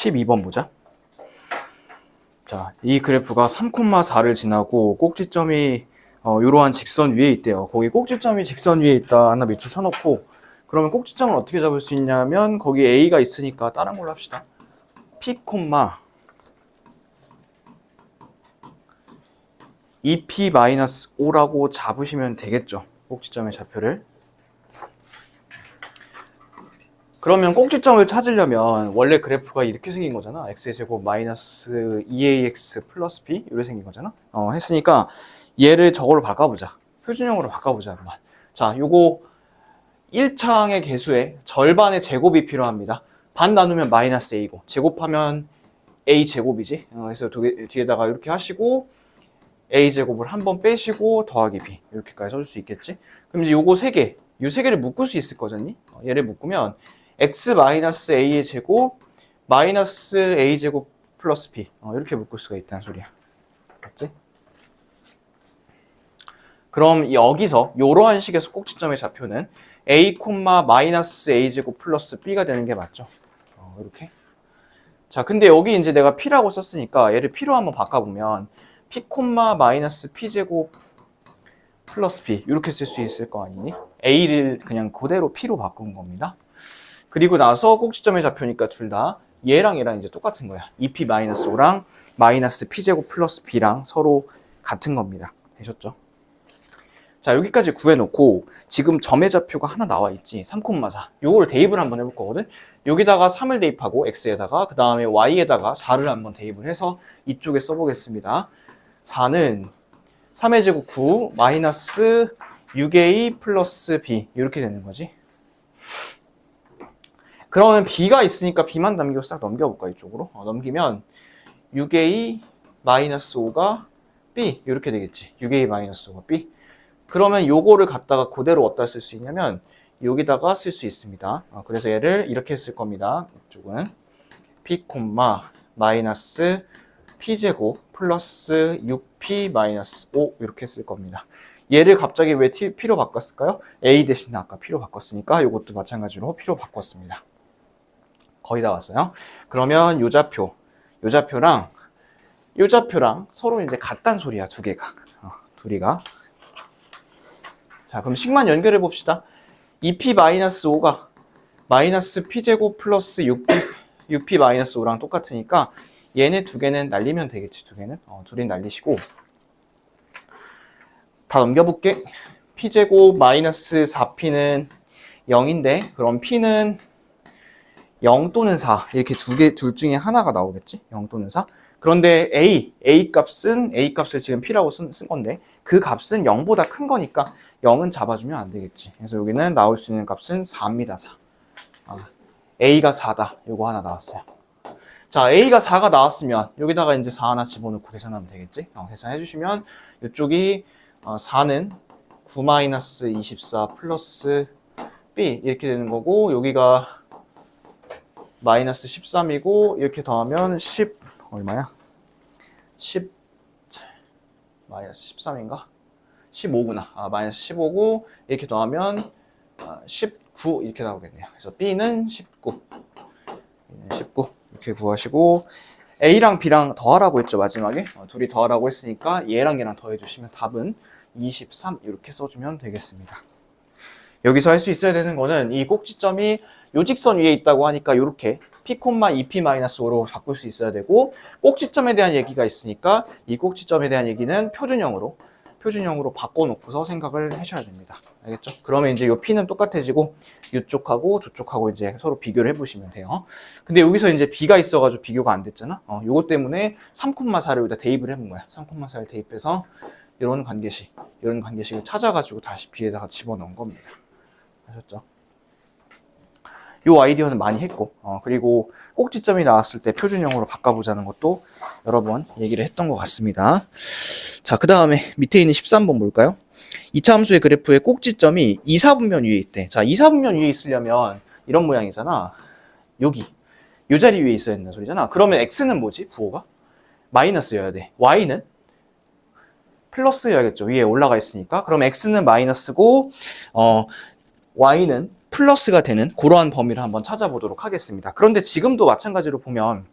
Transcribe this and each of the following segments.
12번 보자. 자, 이 그래프가 3,4를 지나고 꼭지점이 이러한 직선 위에 있대요. 거기 꼭지점이 직선 위에 있다. 하나 밑줄 쳐놓고 그러면 꼭지점을 어떻게 잡을 수 있냐면 거기 A가 있으니까 다른 걸로 합시다. P, 2P-5라고 잡으시면 되겠죠. 꼭지점의 좌표를. 그러면 꼭지점을 찾으려면 원래 그래프가 이렇게 생긴 거잖아. x제곱 마이너스 2ax 플러스 b 이렇게 생긴 거잖아. 했으니까 얘를 저거로 바꿔보자. 표준형으로 바꿔보자. 한번. 자, 요거 1창의 개수의 절반의 제곱이 필요합니다. 반 나누면 마이너스 a고 제곱하면 a 제곱이지. 그래서 뒤에다가 이렇게 하시고 a 제곱을 한 번 빼시고 더하기 b 이렇게까지 써줄 수 있겠지. 그럼 이제 요거 세 개, 요 세 개를 묶을 수 있을 거잖니. 얘를 묶으면 x 마이너스 a의 제곱 마이너스 a 제곱 플러스 b 이렇게 묶을 수가 있다는 소리야. 맞지? 그럼 여기서 이러한 식에서 꼭지점의 좌표는 a, 마이너스 a 제곱 플러스 b가 되는 게 맞죠? 이렇게. 자, 근데 여기 이제 내가 p라고 썼으니까 얘를 p로 한번 바꿔보면 p, 마이너스 p 제곱 플러스 b 이렇게 쓸 수 있을 거 아니니? a를 그냥 그대로 p로 바꾼 겁니다. 그리고 나서 꼭지점의 좌표니까 둘 다 얘랑 얘랑 이제 똑같은 거야. 2p-5랑 마이너스 p제곱 플러스 b랑 서로 같은 겁니다. 되셨죠? 자, 여기까지 구해놓고 지금 점의 좌표가 하나 나와 있지. 3,4. 요거를 대입을 한번 해볼 거거든. 여기다가 3을 대입하고 x에다가 그 다음에 y에다가 4를 한번 대입을 해서 이쪽에 써보겠습니다. 4는 3의 제곱 9 마이너스 6a 플러스 b 이렇게 되는 거지. 그러면 b가 있으니까 b만 남기고 싹 넘겨볼까 이쪽으로. 넘기면 6a 마이너스 5가 b 이렇게 되겠지. 6a 마이너스 5가 b. 그러면 요거를 갖다가 그대로 어디다 쓸 수 있냐면 여기다가 쓸 수 있습니다. 그래서 얘를 이렇게 쓸 겁니다. 이쪽은 p, 마이너스 p제곱 플러스 6p 마이너스 5 이렇게 쓸 겁니다. 얘를 갑자기 왜 p로 바꿨을까요? a 대신 아까 p로 바꿨으니까 이것도 마찬가지로 p로 바꿨습니다. 거의 다 왔어요. 그러면 요 좌표랑 요 좌표랑 서로 이제 같단 소리야, 두 개가. 둘이가. 자, 그럼 식만 연결해 봅시다. 2p-5가 마이너스 p제곱 플러스 6p-5랑 똑같으니까 얘네 두 개는 날리면 되겠지, 두 개는. 둘이 날리시고 다 넘겨볼게. p제곱 마이너스 4p는 0인데 그럼 p는 0 또는 4 이렇게 둘 중에 하나가 나오겠지? 0 또는 4. 그런데 a 값을 지금 p라고 쓴 건데 그 값은 0보다 큰 거니까 0은 잡아주면 안 되겠지. 그래서 여기는 나올 수 있는 값은 4입니다. 4. a가 4다. 요거 하나 나왔어요. 자, a가 4가 나왔으면 여기다가 이제 4 하나 집어넣고 계산하면 되겠지. 계산해 주시면 이쪽이 4는 9-24 플러스 b 이렇게 되는 거고 여기가 마이너스 13이고 이렇게 더하면 10 얼마야? 10 마이너스 13인가? 15구나. 마이너스 15고 이렇게 더하면 19 이렇게 나오겠네요. 그래서 B는 19. B는 19 이렇게 구하시고 A랑 B랑 더하라고 했죠, 마지막에. 둘이 더하라고 했으니까 얘랑 얘랑 더해주시면 답은 23 이렇게 써주면 되겠습니다. 여기서 할 수 있어야 되는 거는 이 꼭지점이 요 직선 위에 있다고 하니까 이렇게 p, 2p-5로 바꿀 수 있어야 되고 꼭지점에 대한 얘기가 있으니까 이 꼭지점에 대한 얘기는 표준형으로 바꿔놓고서 생각을 하셔야 됩니다. 알겠죠? 그러면 이제 요 p는 똑같아지고 이쪽하고 저쪽하고 이제 서로 비교를 해보시면 돼요. 근데 여기서 이제 b가 있어가지고 비교가 안 됐잖아. 요거 때문에 3,4를 여기다 대입을 해본 거야. 3,4를 대입해서 이런 관계식을 찾아가지고 다시 b에다가 집어넣은 겁니다. 아셨죠? 요 아이디어는 많이 했고 그리고 꼭지점이 나왔을 때 표준형으로 바꿔보자는 것도 여러 번 얘기를 했던 것 같습니다. 자, 그 다음에 밑에 있는 13번 볼까요? 2차 함수의 그래프의 꼭지점이 2, 4분면 위에 있대. 자, 2, 4분면 위에 있으려면 이런 모양이잖아. 여기 이 자리 위에 있어야 된다는 소리잖아. 그러면 x는 뭐지? 부호가? 마이너스여야 돼. y는? 플러스여야겠죠. 위에 올라가 있으니까. 그럼 x는 마이너스고 y는 플러스가 되는 그러한 범위를 한번 찾아보도록 하겠습니다. 그런데 지금도 마찬가지로 보면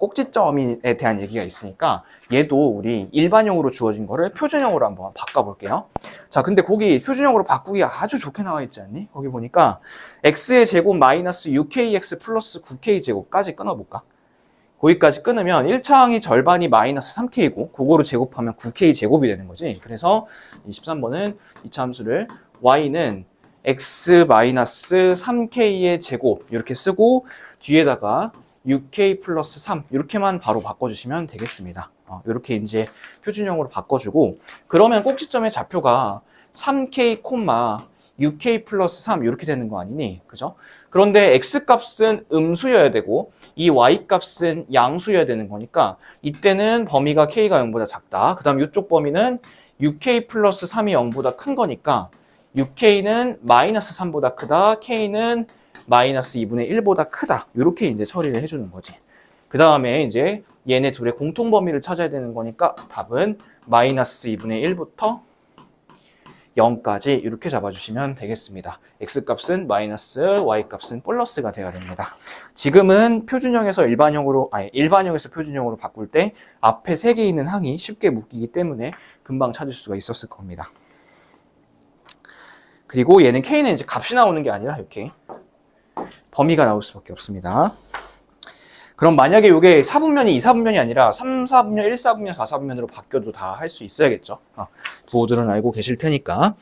꼭지점에 대한 얘기가 있으니까 얘도 우리 일반형으로 주어진 거를 표준형으로 한번 바꿔볼게요. 자, 근데 거기 표준형으로 바꾸기 아주 좋게 나와 있지 않니? 거기 보니까 x의 제곱 마이너스 6kx 플러스 9k 제곱까지 끊어볼까? 거기까지 끊으면 1차항이 절반이 마이너스 3k고 그거로 제곱하면 9k 제곱이 되는 거지. 그래서 23번은 이차 함수를 y는 x 마이너스 3k의 제곱 이렇게 쓰고 뒤에다가 6k 플러스 3 이렇게만 바로 바꿔주시면 되겠습니다. 이렇게 이제 표준형으로 바꿔주고 그러면 꼭지점의 좌표가 3k, 6k 플러스 3 이렇게 되는 거 아니니? 그죠? 그런데 x값은 음수여야 되고 이 y값은 양수여야 되는 거니까 이때는 범위가 k가 0보다 작다. 그 다음 이쪽 범위는 6k 플러스 3이 0보다 큰 거니까 6k는 마이너스 3보다 크다. k는 마이너스 2분의 1보다 크다. 이렇게 이제 처리를 해주는 거지. 그 다음에 이제 얘네 둘의 공통 범위를 찾아야 되는 거니까 답은 마이너스 2분의 1부터 0까지 이렇게 잡아주시면 되겠습니다. x값은 마이너스, y값은 플러스가 돼야 됩니다. 지금은 표준형에서 일반형에서 표준형으로 바꿀 때 앞에 3개 있는 항이 쉽게 묶이기 때문에 금방 찾을 수가 있었을 겁니다. 그리고 얘는 k는 이제 값이 나오는 게 아니라 이렇게 범위가 나올 수밖에 없습니다. 그럼 만약에 이게 4분면이 2사분면이 아니라 3사분면, 1사분면, 4사분면으로 바뀌어도 다 할 수 있어야겠죠. 부호들은 알고 계실 테니까.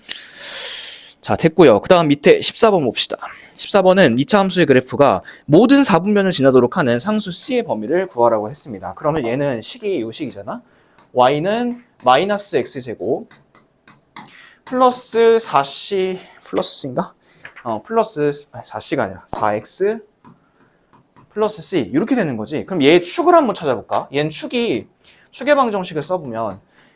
자, 됐고요. 그 다음 밑에 14번 봅시다. 14번은 2차 함수의 그래프가 모든 4분면을 지나도록 하는 상수 C의 범위를 구하라고 했습니다. 그러면 얘는 식이 요 식이잖아. y는 마이너스 x제곱 플러스 4c 플러스인가? 플러스 4c가 아니라 4x 플러스 c 이렇게 되는 거지. 그럼 얘 축을 한번 찾아볼까? 얘는 축의 방정식을 써보면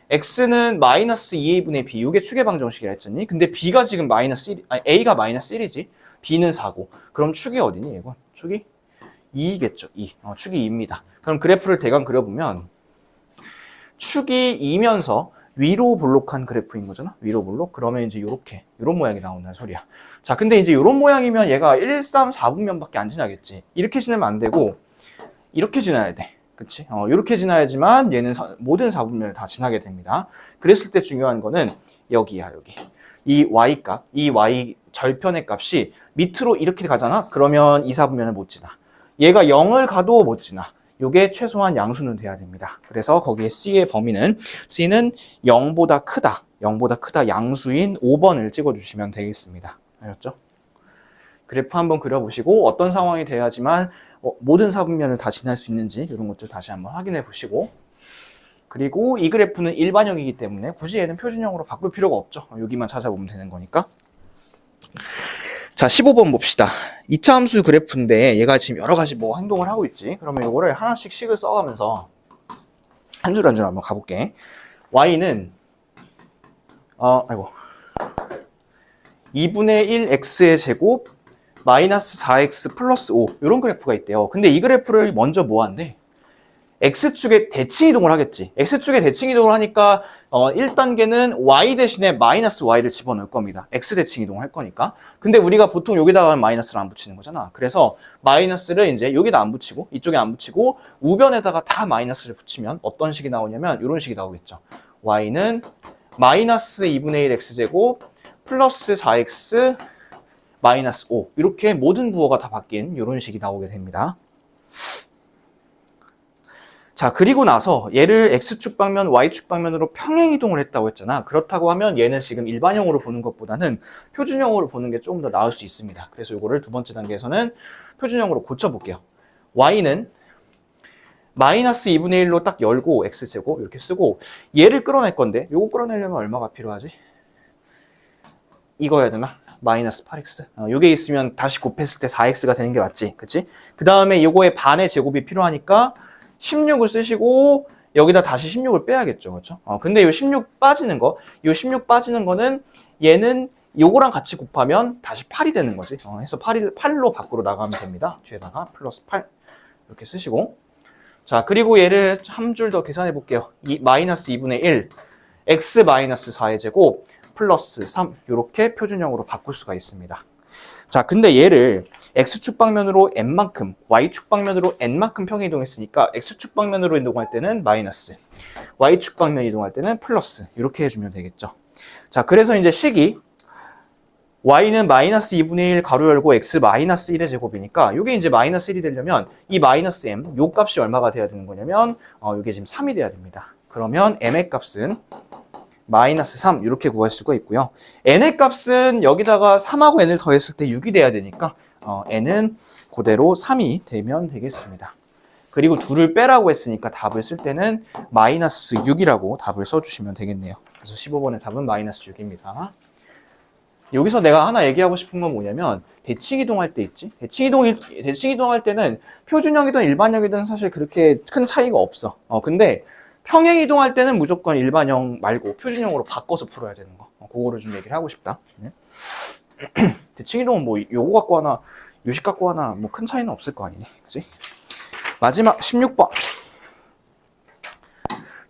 x는 마이너스 2a분의 b 이게 축의 방정식이라 했잖니? 근데 b가 지금 마이너스 1, a가 마이너스 1이지 b는 4고 그럼 축이 어디니? 이건 축이 2겠죠. 2. 축이 2입니다. 그럼 그래프를 대강 그려보면 축이 2면서 위로 볼록한 그래프인 거잖아. 위로 볼록. 그러면 이제 이런 모양이 나온다는 소리야. 자, 근데 이제 이런 모양이면 얘가 1, 3, 4분면밖에 안 지나겠지. 이렇게 지나면 안 되고 이렇게 지나야 돼. 그치? 이렇게 지나야지만 얘는 모든 4분면을 다 지나게 됩니다. 그랬을 때 중요한 거는 여기야, 여기. 이 y값, 이 y 절편의 값이 밑으로 이렇게 가잖아. 그러면 2, 4분면을 못 지나. 얘가 0을 가도 못 지나. 요게 최소한 양수는 돼야 됩니다. 그래서 거기에 C의 범위는 C는 0보다 크다. 0보다 크다 양수인 5번을 찍어주시면 되겠습니다. 알겠죠? 그래프 한번 그려보시고 어떤 상황이 돼야지만 모든 사분면을 다 지날 수 있는지 이런 것들 다시 한번 확인해 보시고 그리고 이 그래프는 일반형이기 때문에 굳이 얘는 표준형으로 바꿀 필요가 없죠. 여기만 찾아보면 되는 거니까. 자, 15번 봅시다. 2차 함수 그래프인데 얘가 지금 여러 가지 뭐 행동을 하고 있지. 그러면 이거를 하나씩 식을 써가면서 한 줄 한 줄 한번 가볼게. y는 2분의 1 x의 제곱 마이너스 4x 플러스 5 이런 그래프가 있대요. 근데 이 그래프를 먼저 뭐 한대? x축에 대칭 이동을 하겠지. x축에 대칭 이동을 하니까 1단계는 y 대신에 마이너스 y를 집어넣을 겁니다. x 대칭 이동을 할 거니까. 근데 우리가 보통 여기다가 마이너스를 안 붙이는 거잖아. 그래서 마이너스를 이제 여기다 안 붙이고 이쪽에 안 붙이고 우변에다가 다 마이너스를 붙이면 어떤 식이 나오냐면 이런 식이 나오겠죠. y는 마이너스 2분의 1 x제곱 플러스 4x 마이너스 5 이렇게 모든 부호가 다 바뀐 이런 식이 나오게 됩니다. 자, 그리고 나서 얘를 x축 방면, y축 방면으로 평행 이동을 했다고 했잖아. 그렇다고 하면 얘는 지금 일반형으로 보는 것보다는 표준형으로 보는 게 조금 더 나을 수 있습니다. 그래서 이거를 두 번째 단계에서는 표준형으로 고쳐볼게요. y는 마이너스 2분의 1로 딱 열고 x제곱 이렇게 쓰고 얘를 끌어낼 건데 요거 끌어내려면 얼마가 필요하지? 이거 해야 되나? 마이너스 8x. 요게 있으면 다시 곱했을 때 4x가 되는 게 맞지? 그치? 그 다음에 요거의 반의 제곱이 필요하니까 16을 쓰시고 여기다 다시 16을 빼야겠죠. 그렇죠? 근데 요 16 빠지는 거, 요 16 빠지는 거는 얘는 요거랑 같이 곱하면 다시 8이 되는 거지. 해서 8로 밖으로 나가면 됩니다. 뒤에다가 플러스 8 이렇게 쓰시고 자, 그리고 얘를 한 줄 더 계산해 볼게요. 이 마이너스 2분의 1 x 마이너스 4의 제곱 플러스 3 이렇게 표준형으로 바꿀 수가 있습니다. 자, 근데 얘를 x축 방면으로 n만큼, y축 방면으로 n만큼 평행 이동했으니까 x축 방면으로 이동할 때는 마이너스, y축 방면 이동할 때는 플러스 이렇게 해주면 되겠죠. 자, 그래서 이제 식이 y는 마이너스 2분의 1 가로 열고 x 마이너스 1의 제곱이니까 이게 이제 마이너스 1이 되려면 이 마이너스 m, 요 값이 얼마가 돼야 되는 거냐면 이게 지금 3이 돼야 됩니다. 그러면 m의 값은 마이너스 3 이렇게 구할 수가 있고요. n의 값은 여기다가 3하고 n을 더했을 때 6이 돼야 되니까 n은 그대로 3이 되면 되겠습니다. 그리고 2를 빼라고 했으니까 답을 쓸 때는 마이너스 6이라고 답을 써주시면 되겠네요. 그래서 15번의 답은 마이너스 6입니다. 여기서 내가 하나 얘기하고 싶은 건 뭐냐면 대칭 이동할 때 있지? 대칭 이동할 때는 표준형이든 일반형이든 사실 그렇게 큰 차이가 없어. 근데 평행 이동할 때는 무조건 일반형 말고 표준형으로 바꿔서 풀어야 되는 거. 그거를 좀 얘기를 하고 싶다. 대칭 이동은 뭐 요거 갖고 하나, 요식 갖고 하나 뭐 큰 차이는 없을 거 아니니, 그치? 마지막 16번.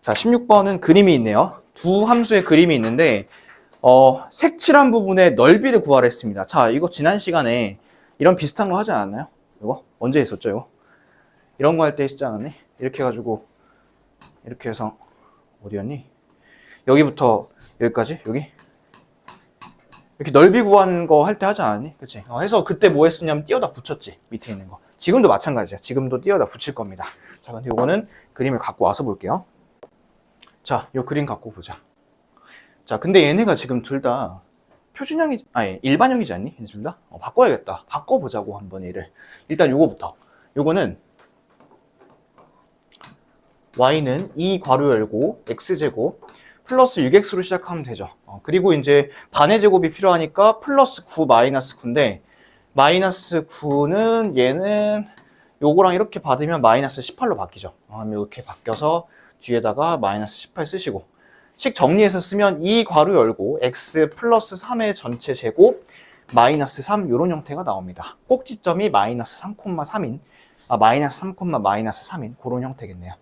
자, 16번은 그림이 있네요. 두 함수의 그림이 있는데 색칠한 부분의 넓이를 구하라 했습니다. 자, 이거 지난 시간에 이런 비슷한 거 하지 않았나요? 이거 언제 했었죠, 이거? 이런 거 할 때 했지 않았니? 이렇게 해가지고 이렇게 해서 어디였니? 여기부터 여기까지? 여기? 이렇게 넓이 구하는 거 할 때 하지 않았니? 그치? 해서 그때 뭐 했었냐면 띄어다 붙였지, 밑에 있는 거. 지금도 마찬가지야. 지금도 띄어다 붙일 겁니다. 자, 근데 요거는 그림을 갖고 와서 볼게요. 자, 요 그림 갖고 보자. 자, 근데 얘네가 지금 둘 다 일반형이지 않니? 둘 다? 바꿔야겠다. 바꿔보자고 한번 얘를. 일단 요거부터. 요거는 y는 2 괄호 열고 x제곱 플러스 6x로 시작하면 되죠. 그리고 이제 반의 제곱이 필요하니까 플러스 9 마이너스 9인데 마이너스 9는 얘는 요거랑 이렇게 받으면 마이너스 18로 바뀌죠. 이렇게 바뀌어서 뒤에다가 마이너스 18 쓰시고 식 정리해서 쓰면 2 괄호 열고 x 플러스 3의 전체 제곱 마이너스 3 이런 형태가 나옵니다. 꼭지점이 마이너스 3,3인 마이너스 3, 마이너스 3인 그런 형태겠네요.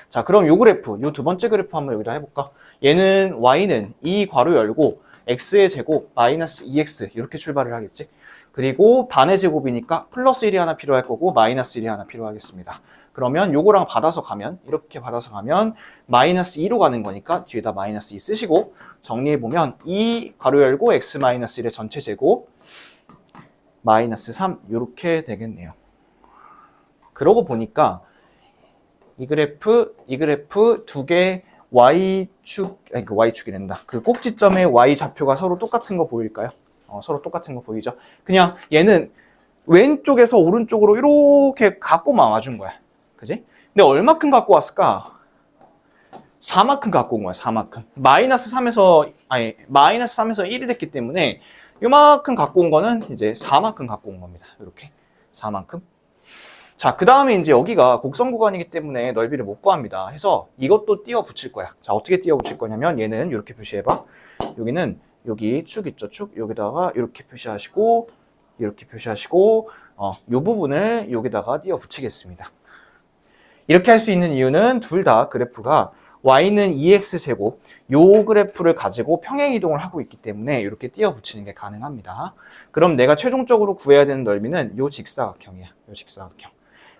자, 그럼 요 그래프, 요 두 번째 그래프 한번 여기다 해볼까? 얘는 y는 2 괄호 열고 x의 제곱 마이너스 2x 이렇게 출발을 하겠지. 그리고 반의 제곱이니까 플러스 1이 하나 필요할 거고 마이너스 1이 하나 필요하겠습니다. 그러면 요거랑 받아서 가면 이렇게 받아서 가면 마이너스 2로 가는 거니까 뒤에다 마이너스 2 쓰시고 정리해보면 2 괄호 열고 x 마이너스 1의 전체 제곱 마이너스 3 이렇게 되겠네요. 그러고 보니까 이 그래프 두 개 y축이 된다. 그 꼭지점의 y 좌표가 서로 똑같은 거 보일까요? 서로 똑같은 거 보이죠? 그냥 얘는 왼쪽에서 오른쪽으로 이렇게 갖고만 와준 거야. 그지? 근데 얼마큼 갖고 왔을까? 4만큼 갖고 온 거야, 4만큼. 마이너스 3에서 1이 됐기 때문에 요만큼 갖고 온 거는 이제 4만큼 갖고 온 겁니다. 이렇게. 4만큼. 자, 그 다음에 이제 여기가 곡선 구간이기 때문에 넓이를 못 구합니다. 해서 이것도 띄워 붙일 거야. 자, 어떻게 띄워 붙일 거냐면 얘는 이렇게 표시해봐. 여기는 여기 축 있죠, 축. 여기다가 이렇게 표시하시고 이렇게 표시하시고 요 부분을 여기다가 띄워 붙이겠습니다. 이렇게 할 수 있는 이유는 둘 다 그래프가 y는 2x제곱 요 그래프를 가지고 평행 이동을 하고 있기 때문에 이렇게 띄워 붙이는 게 가능합니다. 그럼 내가 최종적으로 구해야 되는 넓이는 요 직사각형이야. 요 직사각형.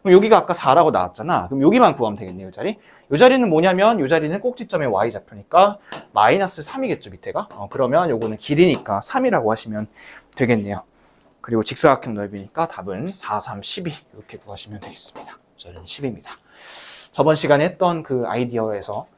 그럼 여기가 아까 4라고 나왔잖아. 그럼 여기만 구하면 되겠네, 요 자리. 요 자리는 뭐냐면 요 자리는 꼭지점의 y 좌표니까 마이너스 3이겠죠, 밑에가. 그러면 요거는 길이니까 3이라고 하시면 되겠네요. 그리고 직사각형 넓이니까 답은 4, 3, 12 이렇게 구하시면 되겠습니다. 저는 10입니다. 저번 시간에 했던 그 아이디어에서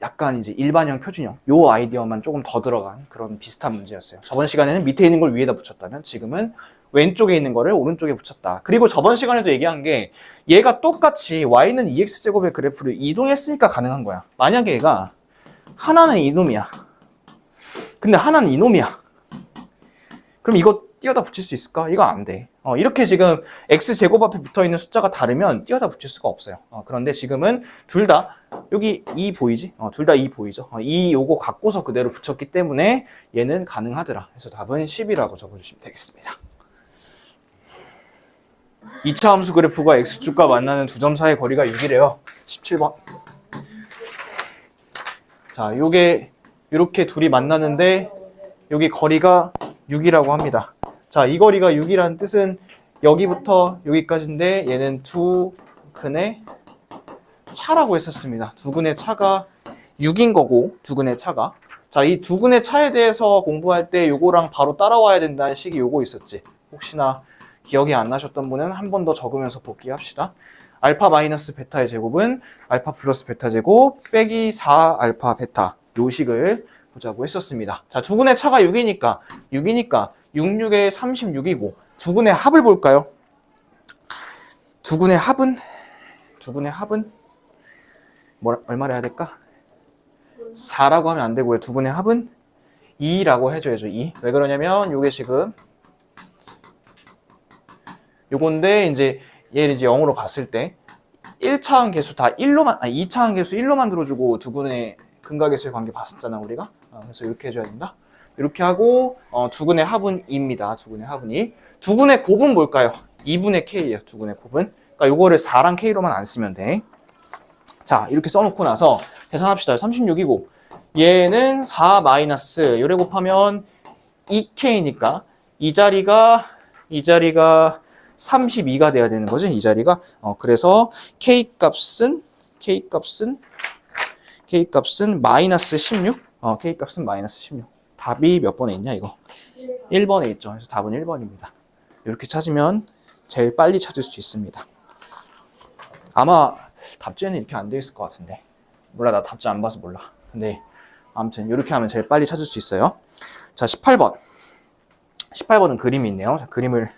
약간 이제 일반형, 표준형 요 아이디어만 조금 더 들어간 그런 비슷한 문제였어요. 저번 시간에는 밑에 있는 걸 위에다 붙였다면 지금은 왼쪽에 있는 거를 오른쪽에 붙였다. 그리고 저번 시간에도 얘기한 게 얘가 똑같이 y는 2x제곱의 그래프를 이동했으니까 가능한 거야. 만약에 얘가 하나는 이놈이야. 근데 하나는 이놈이야. 그럼 이거 띄어다 붙일 수 있을까? 이거 안 돼. 이렇게 지금 x제곱 앞에 붙어있는 숫자가 다르면 띄어다 붙일 수가 없어요. 그런데 지금은 둘 다 여기 2 보이지? 둘 다 2 보이죠? 2 요거 갖고서 그대로 붙였기 때문에 얘는 가능하더라. 그래서 답은 10이라고 적어주시면 되겠습니다. 2차 함수 그래프가 x축과 만나는 두 점 사이의 거리가 6이래요. 17번. 자, 요게 이렇게 둘이 만나는데 여기 거리가 6이라고 합니다. 자, 이 거리가 6이라는 뜻은 여기부터 여기까지인데 얘는 두 근의 차라고 했었습니다. 두 근의 차가 6인 거고, 두 근의 차가. 자, 이 두 근의 차에 대해서 공부할 때 요거랑 바로 따라와야 된다는 식이 요거 있었지. 혹시나 기억이 안 나셨던 분은 한 번 더 적으면서 복귀합시다. 알파 마이너스 베타의 제곱은 알파 플러스 베타 제곱 빼기 4 알파 베타. 요 식을 보자고 했었습니다. 자, 두 근의 차가 6이니까 66에 36이고 두 근의 합을 볼까요? 두 근의 합은 얼마를 해야 될까? 4라고 하면 안 되고요. 두 근의 합은 2라고 해줘야죠. 2. 왜 그러냐면 요게 지금 요건데 이제 얘를 이제 0으로 봤을 때 1차항 계수 다 1로만 2차항 계수 1로 만들어주고 두 근의 근각계수의 관계 봤었잖아 우리가. 그래서 이렇게 해줘야 된다. 이렇게 하고 두 근의 합은 2입니다. 두 근의 합은 2. 두 근의 곱은 뭘까요? 2분의 k예요. 두 근의 곱은. 그러니까 요거를 4랑 k로만 안 쓰면 돼. 자, 이렇게 써놓고 나서 계산합시다. 36이고 얘는 4 마이너스 요래 곱하면 2k니까 이 자리가 32가 돼야 되는 거지. 이 자리가. 그래서 K값은 마이너스 16. K값은 마이너스 16. 답이 몇 번에 있냐 이거? 1번에 있죠. 그래서 답은 1번입니다. 이렇게 찾으면 제일 빨리 찾을 수 있습니다. 아마 답지에는 이렇게 안 되어 있을 것 같은데. 몰라, 나 답지 안 봐서 몰라. 근데 아무튼 이렇게 하면 제일 빨리 찾을 수 있어요. 자, 18번은 그림이 있네요. 자, 그림을.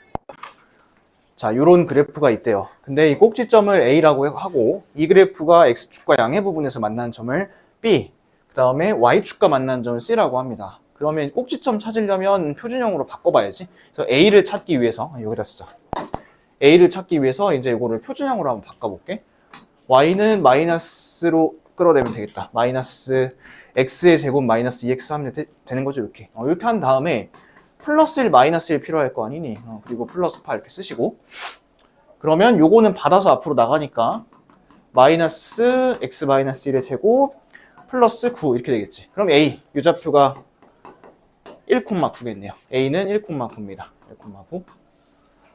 자, 요런 그래프가 있대요. 근데 이 꼭지점을 A라고 하고 이 그래프가 X축과 양의 부분에서 만나는 점을 B, 그 다음에 Y축과 만나는 점을 C라고 합니다. 그러면 꼭지점 찾으려면 표준형으로 바꿔봐야지. 그래서 A를 찾기 위해서 여기다 쓰자. A를 찾기 위해서 이제 이거를 표준형으로 한번 바꿔볼게. Y는 마이너스로 끌어내면 되겠다. 마이너스 X의 제곱 마이너스 2X 하면 되는 거죠, 이렇게. 이렇게 한 다음에 플러스 1, 마이너스 1 필요할 거 아니니? 그리고 플러스 8 이렇게 쓰시고. 그러면 요거는 받아서 앞으로 나가니까 마이너스 X 마이너스 1의 제곱 플러스 9 이렇게 되겠지. 그럼 A, 요 좌표가 1,9겠네요. A는 1,9입니다. 1,9.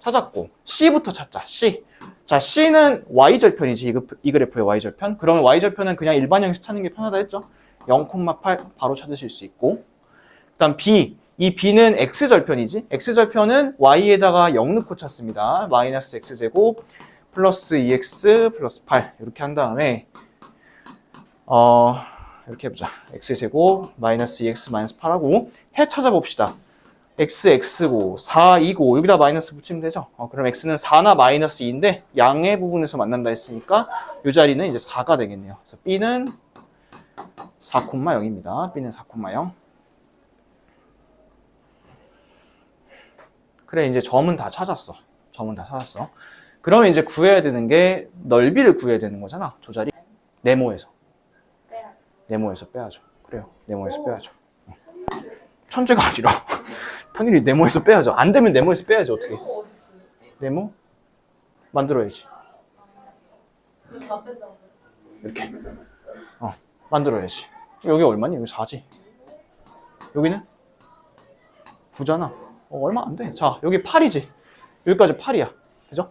찾았고, C부터 찾자. C. 자, C는 Y절편이지. 이 그래프의 Y절편. 그러면 Y절편은 그냥 일반 형식 찾는 게 편하다 했죠. 0,8 바로 찾으실 수 있고. 그 다음 B. 이 B는 X절편이지. X절편은 Y에다가 0 넣고 찾습니다. 마이너스 X제곱 플러스 2X 플러스 8 이렇게 한 다음에 이렇게 해보자. X제곱 마이너스 2X 마이너스 8하고 해 찾아봅시다. X, X고 4, 2고 여기다 마이너스 붙이면 되죠. 그럼 X는 4나 마이너스 2인데 양의 부분에서 만난다 했으니까 이 자리는 이제 4가 되겠네요. 그래서 B는 4,0입니다. B는 4,0. 그래, 이제 점은 다 찾았어. 그러면 이제 구해야 되는 게 넓이를 구해야 되는 거잖아. 저 자리. 네모에서 빼야죠. 그래요. 네모에서 빼야죠. 천재가 아니라 당연히 네모에서 빼야죠. 안 되면 네모에서 빼야지. 어떻게? 네모? 만들어야지. 이렇게. 만들어야지. 여기 얼마니? 여기 4지. 여기는? 9잖아. 얼마 안 돼. 자, 여기 8이지. 여기까지 8이야. 그죠?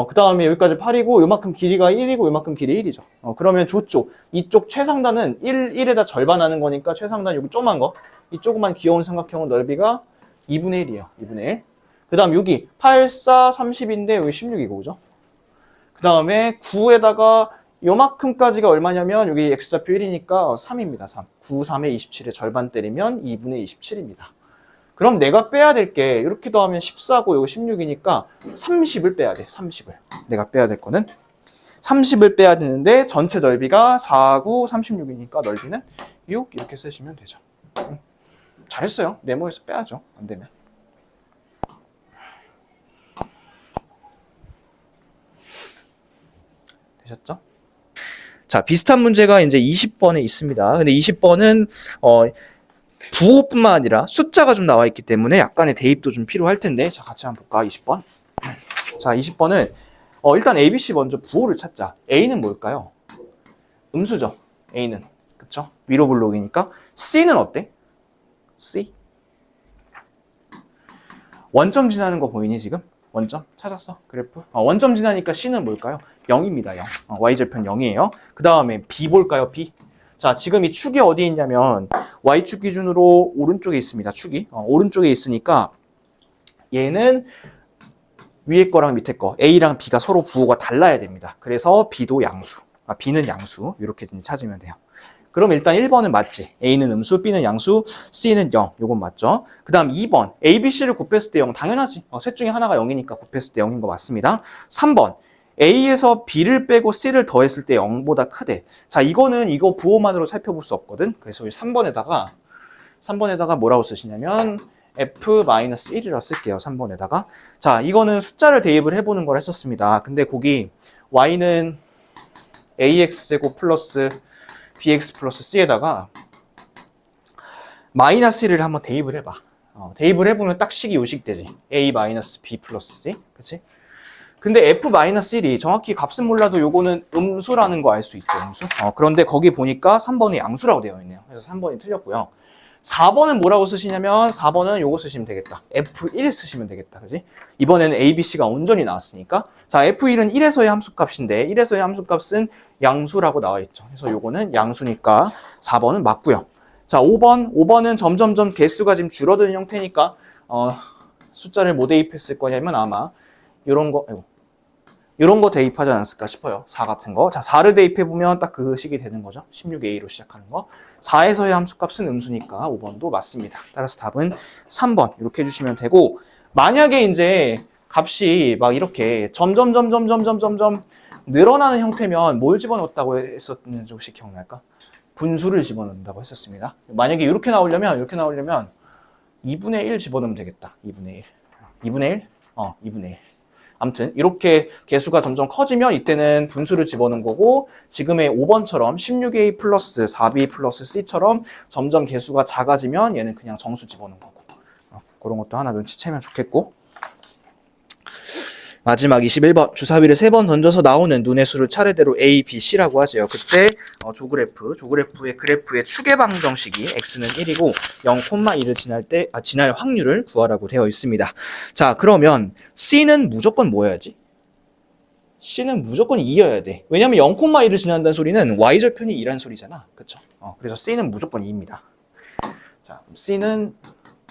그 다음에 여기까지 8이고, 요만큼 길이가 1이고, 요만큼 길이 1이죠. 그러면 저쪽, 이쪽 최상단은 1에다 절반하는 거니까 최상단 여기 조그만 거. 이 조그만 귀여운 삼각형은 넓이가 2분의 1이에요. 2분의 1. 그 다음 여기 8, 4, 30인데 여기 16이고, 그죠? 그 다음에 9에다가 요만큼까지가 얼마냐면 여기 X좌표 1이니까 3입니다. 3. 9, 3에 27에 절반 때리면 2분의 27입니다. 그럼 내가 빼야 될 게 이렇게 더하면 14고 여기 16이니까 30을 빼야 돼. 30을. 내가 빼야 될 거는 30을 빼야 되는데 전체 넓이가 4, 9, 36이니까 넓이는 6 이렇게 쓰시면 되죠. 잘했어요. 네모에서 빼야죠. 안 되면. 되셨죠? 자, 비슷한 문제가 이제 20번에 있습니다. 근데 20번은 부호뿐만 아니라 숫자가 좀 나와 있기 때문에 약간의 대입도 좀 필요할 텐데, 자, 같이 한번 볼까? 20번. 자, 20번은 일단 A, B, C 먼저 부호를 찾자. A는 뭘까요? 음수죠. A는. 그쵸? 위로 블록이니까. C는 어때? C? 원점 지나는 거 보이니 지금? 원점 찾았어 그래프? 원점 지나니까 C는 뭘까요? 0입니다. 0. y절편 0이에요. 그 다음에 B 볼까요? B. 자, 지금 이 축이 어디 있냐면 y축 기준으로 오른쪽에 있습니다. 축이 오른쪽에 있으니까 얘는 위에 거랑 밑에 거 A랑 B가 서로 부호가 달라야 됩니다. 그래서 B도 양수, B는 양수 이렇게 찾으면 돼요. 그럼 일단 1번은 맞지. A는 음수, B는 양수, C는 0. 요건 맞죠. 그 다음 2번. A, B, C를 곱했을 때 0. 당연하지. 셋 중에 하나가 0이니까 곱했을 때 0인 거 맞습니다. 3번. A에서 B를 빼고 C를 더했을 때 0보다 크대. 자, 이거는 이거 부호만으로 살펴볼 수 없거든. 그래서 3번에다가 뭐라고 쓰시냐면 F-1이라 쓸게요. 3번에다가. 자, 이거는 숫자를 대입을 해보는 걸 했었습니다. 근데 거기 Y는 AX제곱 플러스 bx 플러스 c에다가 마이너스 1을 한번 대입을 해봐. 대입을 해보면 딱 식이 요식 되지. a 마이너스 b 플러스 c. 그치? 근데 f 마이너스 1이 정확히 값은 몰라도 요거는 음수라는 거 알 수 있죠. 음수. 그런데 거기 보니까 3번이 양수라고 되어 있네요. 그래서 3번이 틀렸고요. 4번은 뭐라고 쓰시냐면 4번은 요거 쓰시면 되겠다. F1 쓰시면 되겠다. 그지? 이번에는 A, B, C가 온전히 나왔으니까. 자, F1은 1에서의 함수값인데 1에서의 함수값은 양수라고 나와 있죠. 그래서 요거는 양수니까 4번은 맞고요. 자, 5번은 점점점 개수가 지금 줄어드는 형태니까 숫자를 뭐 대입했을 거냐면 아마 요런 거 대입하지 않았을까 싶어요. 4 같은 거. 자, 4를 대입해보면 딱 그 식이 되는 거죠. 16a로 시작하는 거. 4에서의 함수값은 음수니까 5번도 맞습니다. 따라서 답은 3번 이렇게 해주시면 되고, 만약에 이제 값이 막 이렇게 점점 늘어나는 형태면 뭘 집어넣었다고 했었는지 혹시 기억날까? 분수를 집어넣는다고 했었습니다. 만약에 이렇게 나오려면 2분의 1 집어넣으면 되겠다. 2분의 1. 2분의 1? 2분의 1. 아무튼 이렇게 개수가 점점 커지면 이때는 분수를 집어넣은 거고, 지금의 5번처럼 16a 플러스 4b 플러스 c처럼 점점 개수가 작아지면 얘는 그냥 정수 집어넣은 거고, 그런 것도 하나 눈치채면 좋겠고. 마지막 21번. 주사위를 3번 던져서 나오는 눈의 수를 차례대로 A, B, C라고 하죠. 그때 조그래프의 그래프의 추계 방정식이 x는 1이고 0,1을 지날 확률을 구하라고 되어 있습니다. 자, 그러면 C는 무조건 뭐여야지? C는 무조건 2여야 돼. 왜냐면 0,1을 지난다는 소리는 y절편이 2란 소리잖아. 그쵸? 그래서 C는 무조건 2입니다. 자, C는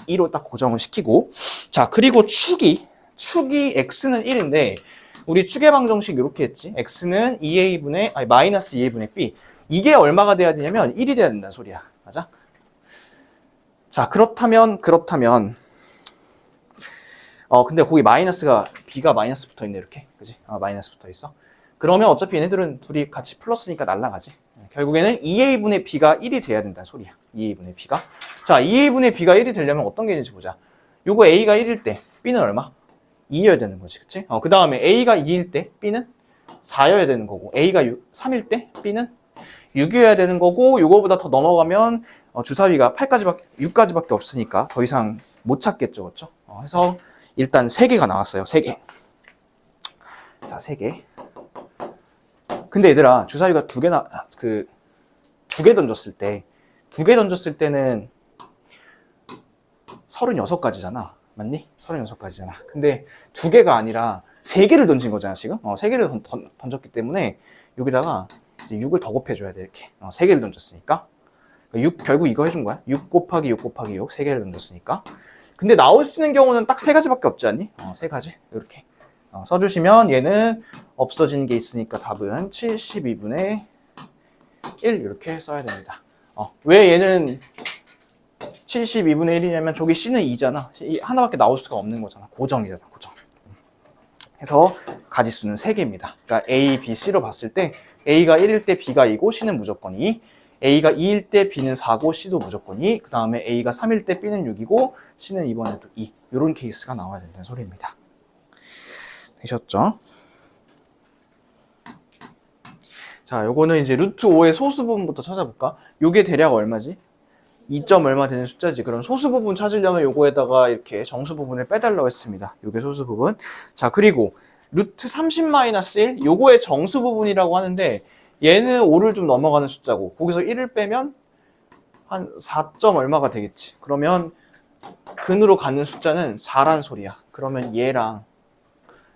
2로 딱 고정을 시키고, 자, 그리고 축이 x는 1인데 우리 추계 방정식 이렇게 했지. x는 마이너스 2a분의 b. 이게 얼마가 돼야 되냐면 1이 돼야 된다는 소리야. 맞아? 자, 그렇다면 근데 거기 b가 마이너스 붙어 있네. 이렇게. 그지? 마이너스 붙어 있어. 그러면 어차피 얘네들은 둘이 같이 플러스니까 날라가지. 결국에는 2a분의 b가 1이 돼야 된다는 소리야. 2a분의 b가. 자, 2a분의 b가 1이 되려면 어떤 게 있는지 보자. 요거 a가 1일 때 b는 얼마? 2여야 되는 거지. 그치? 그 다음에 a가 2일 때 b는 4여야 되는 거고, a가 3일 때 b는 6이어야 되는 거고, 요거보다 더 넘어가면 주사위가 6까지밖에 없으니까 더 이상 못 찾겠죠. 그렇죠? 그래서 일단 3개가 나왔어요. 3개. 자, 3개. 근데 얘들아, 주사위가 2개 던졌을 때는 36가지잖아. 맞니? 36가지잖아. 근데 2개가 아니라 3개를 던진 거잖아, 지금. 3개를 던졌기 때문에 여기다가 이제 6을 더 곱해줘야 돼, 이렇게. 3개를 던졌으니까. 6, 결국 이거 해준 거야. 6 곱하기 6 곱하기 6, 3개를 던졌으니까. 근데 나올 수 있는 경우는 딱 3가지밖에 없지 않니? 3가지. 이렇게. 써주시면 얘는 없어지는 게 있으니까 답은 72분의 1 이렇게 써야 됩니다. 왜 얘는 72분의 1이냐면 저기 C는 2잖아. 하나밖에 나올 수가 없는 거잖아. 고정이잖아. 고정. 해서 가지수는 3개입니다. 그러니까 A, B, C로 봤을 때 A가 1일 때 B가 2고 C는 무조건 2. A가 2일 때 B는 4고 C도 무조건 2. 그 다음에 A가 3일 때 B는 6이고 C는 이번에도 2. 이런 케이스가 나와야 된다는 소리입니다. 되셨죠? 자, 요거는 이제 루트 5의 소수 부분부터 찾아볼까? 요게 대략 얼마지? 2점 얼마 되는 숫자지. 그럼 소수 부분 찾으려면 요거에다가 이렇게 정수 부분을 빼달라고 했습니다. 요게 소수 부분. 자, 그리고 루트 30-1 요거의 정수 부분이라고 하는데 얘는 5를 좀 넘어가는 숫자고 거기서 1을 빼면 한 4점 얼마가 되겠지. 그러면 근으로 갖는 숫자는 4란 소리야. 그러면 얘랑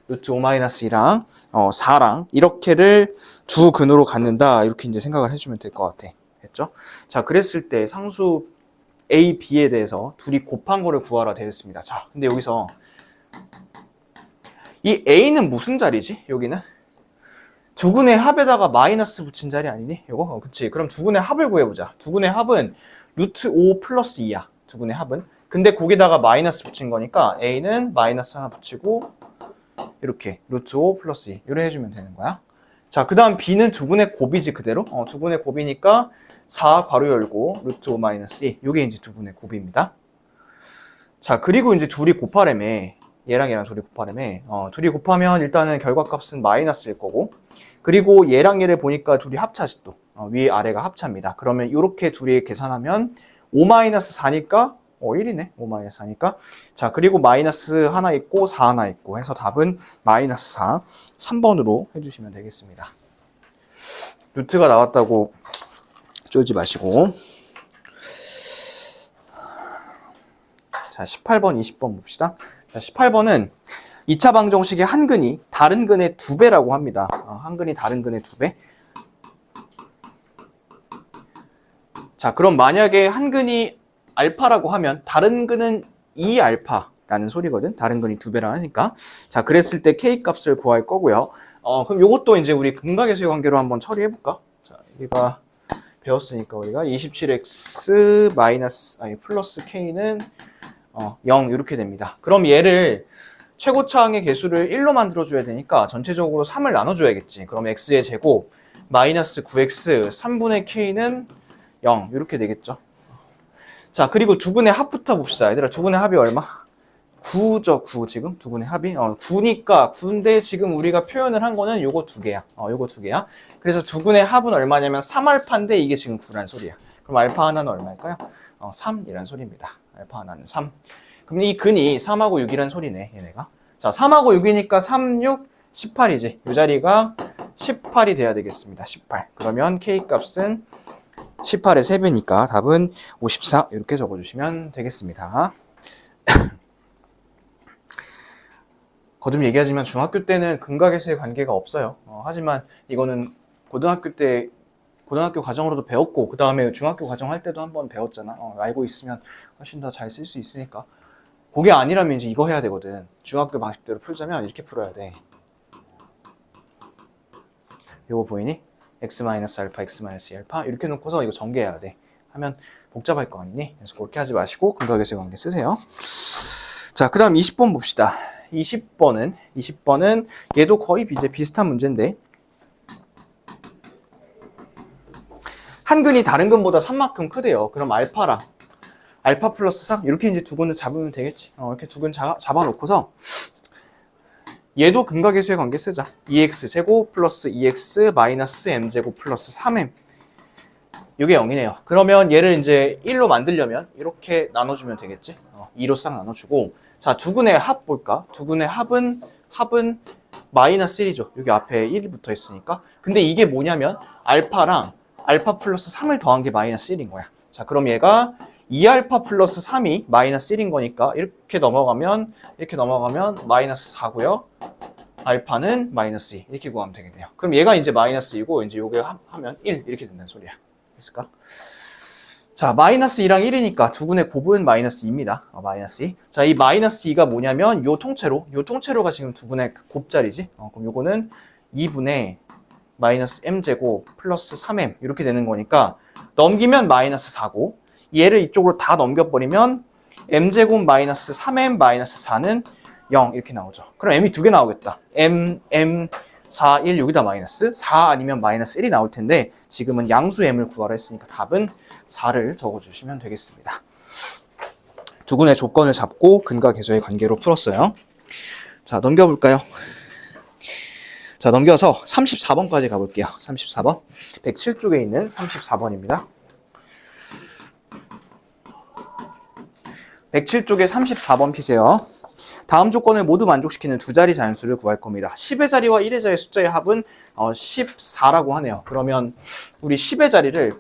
루트 5-2랑 4랑 이렇게를 두 근으로 갖는다. 이렇게 이제 생각을 해주면 될 것 같아. 됐죠? 자, 그랬을 때 상수 A, B에 대해서 둘이 곱한 거를 구하라 되었습니다. 자, 근데 여기서 이 A는 무슨 자리지? 여기는? 두근의 합에다가 마이너스 붙인 자리 아니니? 요거? 그치. 그럼 두근의 합을 구해보자. 두근의 합은 루트 5 플러스 2야. 두근의 합은. 근데 거기다가 마이너스 붙인 거니까 A는 마이너스 하나 붙이고 이렇게 루트 5 플러스 2 이렇게 해주면 되는 거야. 자, 그 다음 B는 두근의 곱이지 그대로. 두근의 곱이니까 4 괄호 열고 루트 5 마이너스 2 요게 이제 두근의 곱입니다. 자, 그리고 이제 둘이 곱하라며. 얘랑 얘랑 둘이 곱하라며. 둘이 곱하면 일단은 결과값은 마이너스일 거고, 그리고 얘랑 얘를 보니까 둘이 합차지 또. 위 아래가 합차입니다. 그러면 이렇게 둘이 계산하면 5-4니까 1이네. 5-4니까. 자, 그리고 마이너스 하나 있고 4 하나 있고 해서 답은 마이너스 4. 3번으로 해주시면 되겠습니다. 루트가 나왔다고 쫄지 마시고. 자, 18번, 20번 봅시다. 자, 18번은 2차 방정식의 한 근이 다른 근의 2배라고 합니다. 한 근이 다른 근의 2배. 자, 그럼 만약에 한 근이 알파라고 하면 다른 근은 2알파라는 소리거든. 다른 근이 2배라 하니까. 자, 그랬을 때 K 값을 구할 거고요. 그럼 요것도 이제 우리 근각계수의 관계로 한번 처리해 볼까? 자, 여기가 배웠으니까 우리가 27x 플러스 K는 0 이렇게 됩니다. 그럼 얘를 최고차항의 개수를 1로 만들어줘야 되니까 전체적으로 3을 나눠줘야겠지. 그럼 x의 제곱 마이너스 9x 3분의 k는 0 이렇게 되겠죠. 자, 그리고 두근의 합부터 봅시다. 얘들아, 두근의 합이 얼마? 9죠. 9 지금 두근의 합이 9니까 9인데 지금 우리가 표현을 한 거는 요거 두 개야. 요거 두 개야. 그래서 두근의 합은 얼마냐면 3알파인데 이게 지금 9란 소리야. 그럼 알파 하나는 얼마일까요? 3이란 소리입니다. 알파 하나는 3. 그럼 이 근이 3하고 6이란 소리네, 얘네가. 자, 3하고 6이니까 3, 6, 18이지. 이 자리가 18이 돼야 되겠습니다. 18. 그러면 K 값은 18의 3배니까 답은 54 이렇게 적어주시면 되겠습니다. 거듭 얘기하지만 중학교 때는 근각에서의 관계가 없어요. 하지만 이거는 고등학교 과정으로도 배웠고, 그 다음에 중학교 과정 할 때도 한번 배웠잖아. 알고 있으면 훨씬 더 잘 쓸 수 있으니까. 그게 아니라면 이제 이거 해야 되거든. 중학교 방식대로 풀자면 이렇게 풀어야 돼. 요거 보이니? x-알파, x-2알파 이렇게 놓고서 이거 전개해야 돼. 하면 복잡할 거 아니니? 그래서 그렇게 하지 마시고 근각계수의 관계 쓰세요. 자, 그 다음 20번 봅시다. 20번은 얘도 거의 이제 비슷한 문제인데, 한 근이 다른 근보다 3만큼 크대요. 그럼 알파랑 알파 플러스 3 이렇게 이제 두 근을 잡으면 되겠지. 이렇게 두 근 잡아놓고서 얘도 근각계수의 관계 쓰자. 2x 제곱 플러스 2x 마이너스 m 제곱 플러스 3m 이게 0이네요. 그러면 얘를 이제 1로 만들려면 이렇게 나눠주면 되겠지. 2로 싹 나눠주고, 자, 두 근의 합 볼까? 두 근의 합은 마이너스 1이죠. 여기 앞에 1이 붙어 있으니까. 근데 이게 뭐냐면 알파랑 알파 플러스 3을 더한 게 마이너스 1인 거야. 자, 그럼 얘가 2알파 플러스 3이 마이너스 1인 거니까 이렇게 넘어가면 마이너스 4고요. 알파는 마이너스 2 이렇게 구하면 되겠네요. 그럼 얘가 이제 마이너스 2고 이제 요게 하면 1 이렇게 된다는 소리야. 됐을까? 자, 마이너스 2랑 1이니까 두 근의 곱은 마이너스 2입니다. 마이너스 2. 자, 이 마이너스 2가 뭐냐면 요 통째로가 지금 두 근의 곱자리지. 그럼 요거는 2분의 마이너스 m제곱 플러스 3m 이렇게 되는 거니까 넘기면 마이너스 4고, 얘를 이쪽으로 다 넘겨버리면 m제곱 마이너스 3m 마이너스 4는 0 이렇게 나오죠. 그럼 m이 두 개 나오겠다. m 4, 1 여기다 마이너스 4 아니면 마이너스 1이 나올 텐데 지금은 양수 m을 구하라 했으니까 답은 4를 적어주시면 되겠습니다. 두 근의 조건을 잡고 근각계수의 관계로 풀었어요. 자, 넘겨볼까요? 자, 넘겨서 34번까지 가볼게요. 34번. 107쪽에 있는 34번입니다. 107쪽에 34번 피세요. 다음 조건을 모두 만족시키는 두 자리 자연수를 구할 겁니다. 10의 자리와 1의 자리 숫자의 합은 14라고 하네요. 그러면 우리 10의 자리를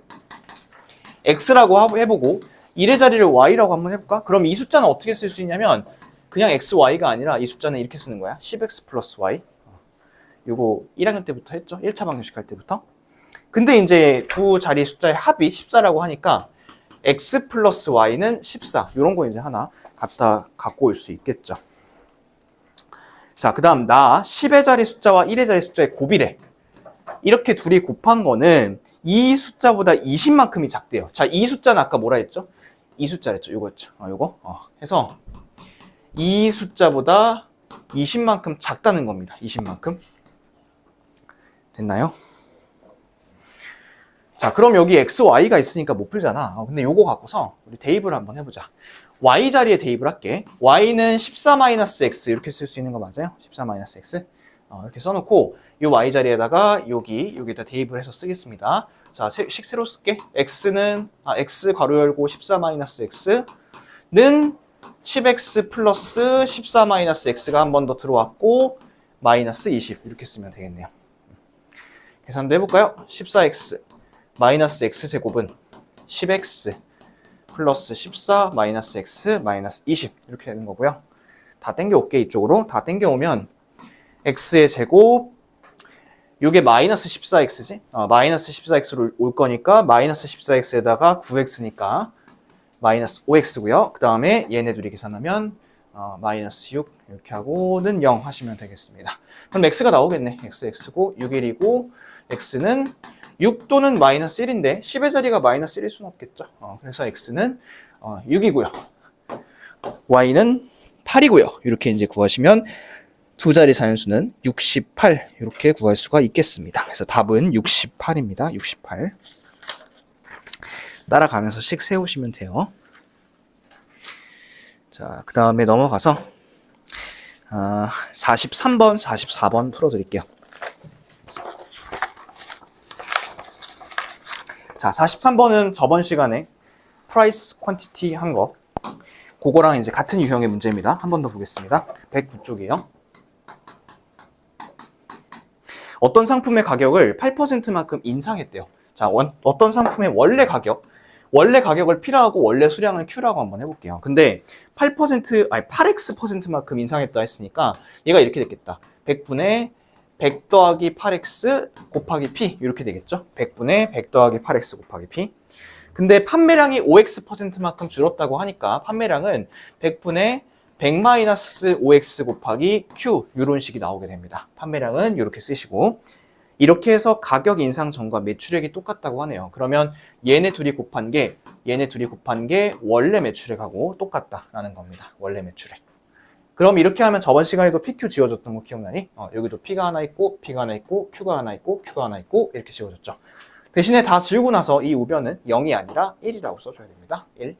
x라고 해보고 1의 자리를 y라고 한번 해볼까? 그럼 이 숫자는 어떻게 쓸 수 있냐면 그냥 xy가 아니라 이 숫자는 이렇게 쓰는 거야. 10x 플러스 y. 요거 1학년 때부터 했죠. 1차 방정식 할 때부터. 근데 이제 두 자리 숫자의 합이 14라고 하니까 x 플러스 y는 14. 이런 거 이제 하나 갖고 올 수 있겠죠. 자, 그 다음 나 10의 자리 숫자와 1의 자리 숫자의 곱이래. 이렇게 둘이 곱한 거는 이 숫자보다 20만큼이 작대요. 자, 이 숫자는 아까 뭐라 했죠? 이 숫자랬죠. 요거였죠. 요거. 해서 이 숫자보다 20만큼 작다는 겁니다. 20만큼. 됐나요? 자, 그럼 여기 x, y가 있으니까 못 풀잖아. 근데 요거 갖고서 우리 대입을 한번 해보자. y 자리에 대입을 할게. y는 14-x 이렇게 쓸 수 있는 거 맞아요? 14-x. 이렇게 써놓고 요 y 자리에다가 여기다 대입을 해서 쓰겠습니다. 자, 식 새로 쓸게. x는 x 괄호 열고 14-x는 10x 플러스 14-x가 한 번 더 들어왔고 마이너스 20 이렇게 쓰면 되겠네요. 계산도 해볼까요? 14x 마이너스 x제곱은 10x 플러스 14 마이너스 x 마이너스 20 이렇게 되는 거고요. 다 땡겨올게 이쪽으로. 다 땡겨오면 x의 제곱 요게 마이너스 14x지? 마이너스 14x로 올 거니까 마이너스 14x에다가 9x니까 마이너스 5x고요. 그 다음에 얘네 둘이 계산하면 마이너스 6 이렇게 하고는 0 하시면 되겠습니다. 그럼 x가 나오겠네. x고 6일이고 x는 6 또는 마이너스 1인데 10의 자리가 마이너스 1일 수는 없겠죠. 그래서 x는 6이고요. y는 8이고요. 이렇게 이제 구하시면 두 자리 자연수는 68 이렇게 구할 수가 있겠습니다. 그래서 답은 68입니다. 68. 따라가면서 식 세우시면 돼요. 자, 그 다음에 넘어가서 43번, 44번 풀어드릴게요. 자, 43번은 저번 시간에 price quantity 한 거 그거랑 이제 같은 유형의 문제입니다. 한 번 더 보겠습니다. 109쪽이에요. 어떤 상품의 가격을 8%만큼 인상했대요. 자, 어떤 상품의 원래 가격을 P라고 원래 수량을 Q라고 한번 해볼게요. 근데 8x%만큼 인상했다 했으니까 얘가 이렇게 됐겠다. 100분의 100 더하기 8x 곱하기 P 이렇게 되겠죠. 100분의 100 더하기 8x 곱하기 P. 근데 판매량이 5x%만큼 줄었다고 하니까 판매량은 100분의 100-5x 곱하기 Q 이런 식이 나오게 됩니다. 판매량은 이렇게 쓰시고 이렇게 해서 가격 인상 전과 매출액이 똑같다고 하네요. 그러면 얘네 둘이 곱한 게 원래 매출액하고 똑같다라는 겁니다. 원래 매출액. 그럼 이렇게 하면 저번 시간에도 PQ 지워졌던 거 기억나니? 여기도 P가 하나 있고 P가 하나 있고 Q가 하나 있고 Q가 하나 있고 이렇게 지워졌죠. 대신에 다 지우고 나서 이 우변은 0이 아니라 1이라고 써줘야 됩니다. 1.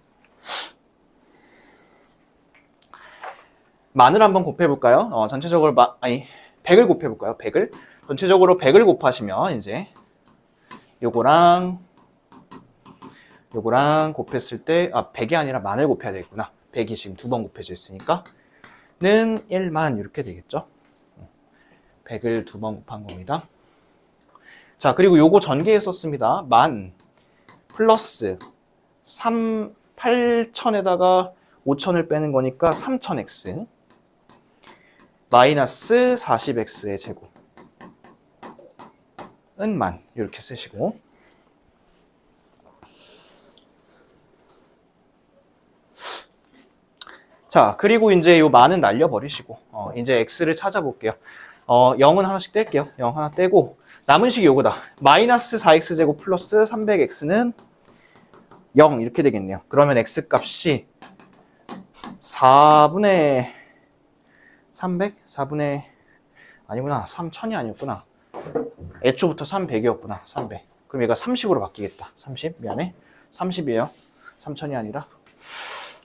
만을 한번 곱해볼까요? 전체적으로 100을 곱해볼까요? 100을. 전체적으로 100을 곱하시면 이제 요거랑 곱했을 때 100이 아니라 만을 곱해야 되겠구나. 100이 지금 두 번 곱해져 있으니까 는 1만 이렇게 되겠죠. 100을 두 번 곱한 겁니다. 자, 그리고 요거 전개에 썼습니다. 만 플러스 8,000에다가 5,000을 빼는 거니까 3,000x 마이너스 40x의 제곱은 만 이렇게 쓰시고 자, 그리고 이제 요 만은 날려버리시고 이제 x를 찾아볼게요. 0은 하나씩 뗄게요. 0 하나 떼고 남은 식이 요거다. 마이너스 4x제곱 플러스 300x는 0 이렇게 되겠네요. 그러면 x값이 4분의 300? 4분의 아니구나. 3000이 아니었구나. 애초부터 300이었구나. 300. 그럼 얘가 30으로 바뀌겠다. 30 미안해. 30이에요. 3000이 아니라.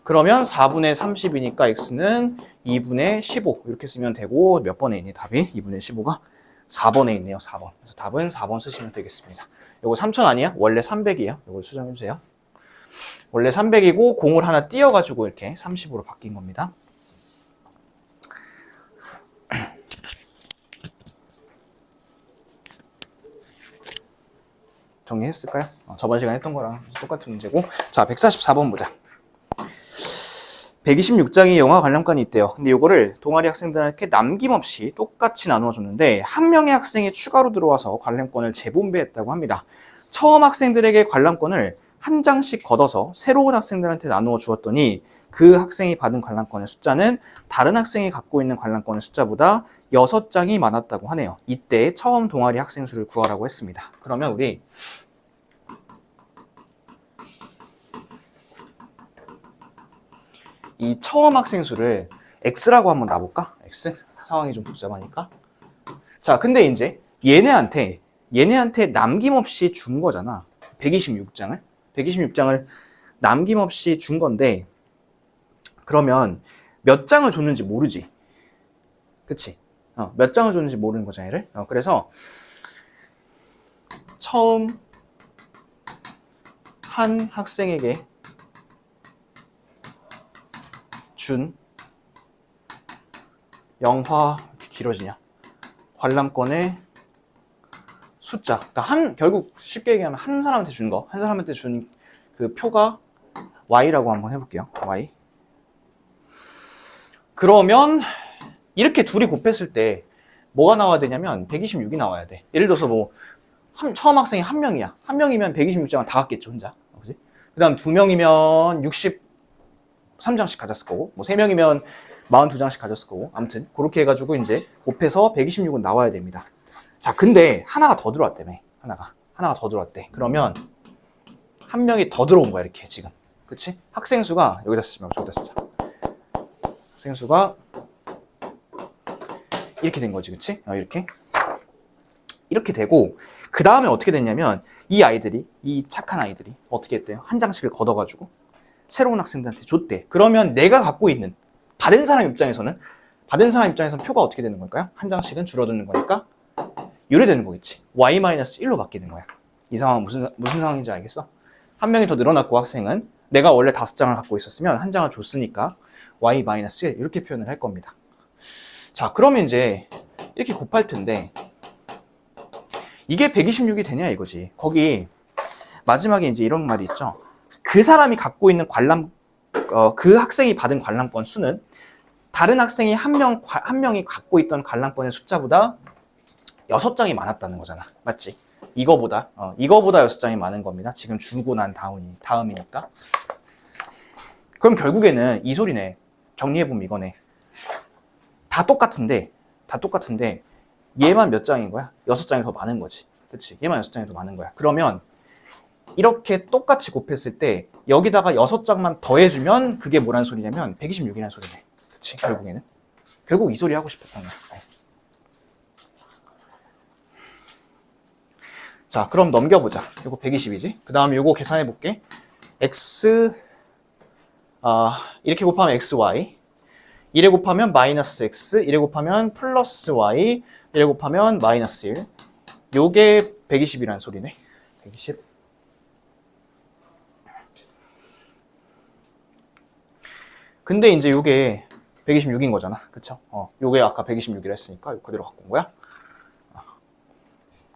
그러면 4분의 30이니까 x는 2분의 15 이렇게 쓰면 되고 몇 번에 있니 답이? 2분의 15가 4번에 있네요. 4번. 그래서 답은 4번 쓰시면 되겠습니다. 요거 3000 아니야? 원래 300이에요. 요걸 수정해 주세요. 원래 300이고 공을 하나 띄워가지고 이렇게 30으로 바뀐 겁니다. 정리했을까요? 저번 시간에 했던 거랑 똑같은 문제고 자 144번 보자. 126장의 영어 관람권이 있대요. 근데 이거를 동아리 학생들한테 남김없이 똑같이 나누어줬는데 한 명의 학생이 추가로 들어와서 관람권을 재분배했다고 합니다. 처음 학생들에게 관람권을 한 장씩 걷어서 새로운 학생들한테 나누어 주었더니 그 학생이 받은 관람권의 숫자는 다른 학생이 갖고 있는 관람권의 숫자보다 6장이 많았다고 하네요. 이때 처음 동아리 학생 수를 구하라고 했습니다. 그러면 우리 이 처음 학생 수를 X라고 한번 놔볼까? X? 상황이 좀 복잡하니까. 자, 근데 이제 얘네한테 남김없이 준 거잖아. 126장을 남김없이 준 건데, 그러면 몇 장을 줬는지 모르지. 그치? 몇 장을 줬는지 모르는 거잖아, 얘를. 그래서 처음 한 학생에게 준 영화, 이렇게 길어지냐? 관람권의 숫자. 그러니까 결국 쉽게 얘기하면 한 사람한테 준 거, 한 사람한테 준 그 표가 Y라고 한번 해볼게요. Y. 그러면 이렇게 둘이 곱했을 때 뭐가 나와야 되냐면 126이 나와야 돼. 예를 들어서 뭐 처음 학생이 한 명이야. 한 명이면 126장을 다 갖겠죠, 혼자. 그지? 그다음 두 명이면 63장씩 가졌을 거고, 뭐 세 명이면 42장씩 가졌을 거고, 아무튼 그렇게 해가지고 이제 곱해서 126은 나와야 됩니다. 자, 근데 하나가 더 들어왔다며. 하나가 더 들어왔대. 그러면 한 명이 더 들어온 거야, 이렇게 지금. 그치? 학생 수가 여기다 쓰지 말고 저기다 쓰자. 학생 수가 이렇게 된 거지, 그치? 이렇게 되고, 그 다음에 어떻게 됐냐면 이 착한 아이들이 어떻게 했대요? 한 장씩을 걷어가지고 새로운 학생들한테 줬대. 그러면 내가 갖고 있는 받은 사람 입장에서는 표가 어떻게 되는 걸까요? 한 장씩은 줄어드는 거니까 이래 되는 거겠지. Y-1로 바뀌는 거야. 이 상황은 무슨 상황인지 알겠어? 한 명이 더 늘어났고 학생은 내가 원래 5장을 갖고 있었으면 한 장을 줬으니까 Y-1 이렇게 표현을 할 겁니다. 자, 그러면 이제 이렇게 곱할 텐데 이게 126이 되냐 이거지. 거기 마지막에 이제 이런 말이 있죠. 그 사람이 갖고 있는 그 학생이 받은 관람권 수는 다른 학생이 한 명이 갖고 있던 관람권의 숫자보다 6장이 많았다는 거잖아. 맞지? 이거보다 6장이 많은 겁니다. 지금 주고 난 다음이니까. 그럼 결국에는 이 소리네. 정리해보면 이거네. 다 똑같은데 얘만 몇 장인 거야? 6장이 더 많은 거지. 그치? 얘만 6장이 더 많은 거야. 그러면 이렇게 똑같이 곱했을 때 여기다가 6장만 더해주면 그게 뭐라는 소리냐면 126이라는 소리네. 그치? 결국 이 소리 하고 싶었던 거야. 자, 그럼 넘겨보자. 이거 120이지? 그 다음에 이거 계산해 볼게. x 이렇게 곱하면 xy, 1에 곱하면 마이너스 x, 1에 곱하면 플러스 y, 1에 곱하면 마이너스 1. 요게 120이라는 소리네. 120. 근데 이제 요게 126인 거잖아. 그쵸? 요게 아까 126이라 했으니까 그대로 갖고 온 거야.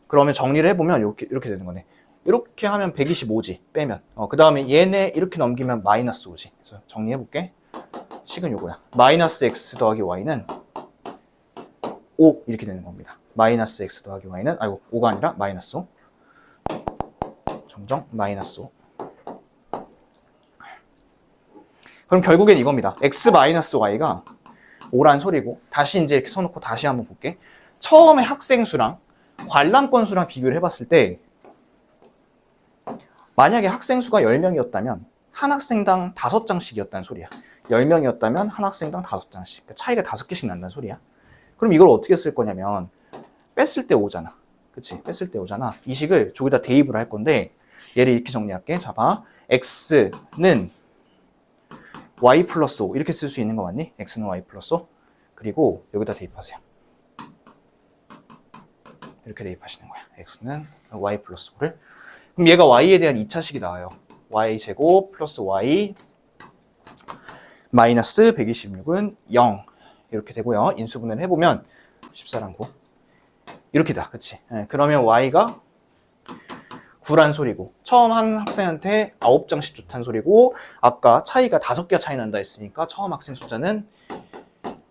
그러면 정리를 해보면 이렇게 되는 거네. 이렇게 하면 125지, 빼면. 그 다음에 얘네 이렇게 넘기면 마이너스 5지. 그래서 정리해볼게. 식은 요거야. 마이너스 x 더하기 y는 5 이렇게 되는 겁니다. 마이너스 x 더하기 y는 5가 아니라 마이너스 5. 정정 마이너스 5. 그럼 결국엔 이겁니다. x 마이너스 y가 5란 소리고, 다시 이제 이렇게 써놓고 다시 한번 볼게. 처음에 학생 수랑 관람권 수랑 비교를 해봤을 때 만약에 학생 수가 10명이었다면 한 학생당 5장씩이었다는 소리야. 10명이었다면 한 학생당 5장씩. 그러니까 차이가 5개씩 난다는 소리야. 그럼 이걸 어떻게 쓸 거냐면 뺐을 때 5잖아. 그치? 뺐을 때 5잖아. 이 식을 저기다 대입을 할 건데 얘를 이렇게 정리할게. 자, 봐. x는 y 플러스 5 이렇게 쓸 수 있는 거 맞니? x는 y 플러스 5. 그리고 여기다 대입하세요. 이렇게 대입하시는 거야. x는 y 플러스 5를. 그럼 얘가 y에 대한 2차식이 나와요. y제곱 플러스 y 마이너스 126은 0 이렇게 되고요. 인수분해를 해보면 14랑 9 이렇게다. 그치? 네, 그러면 y가 9란 소리고, 처음 한 학생한테 9장씩 좋다는 소리고, 아까 차이가 5개가 차이 난다 했으니까 처음 학생 숫자는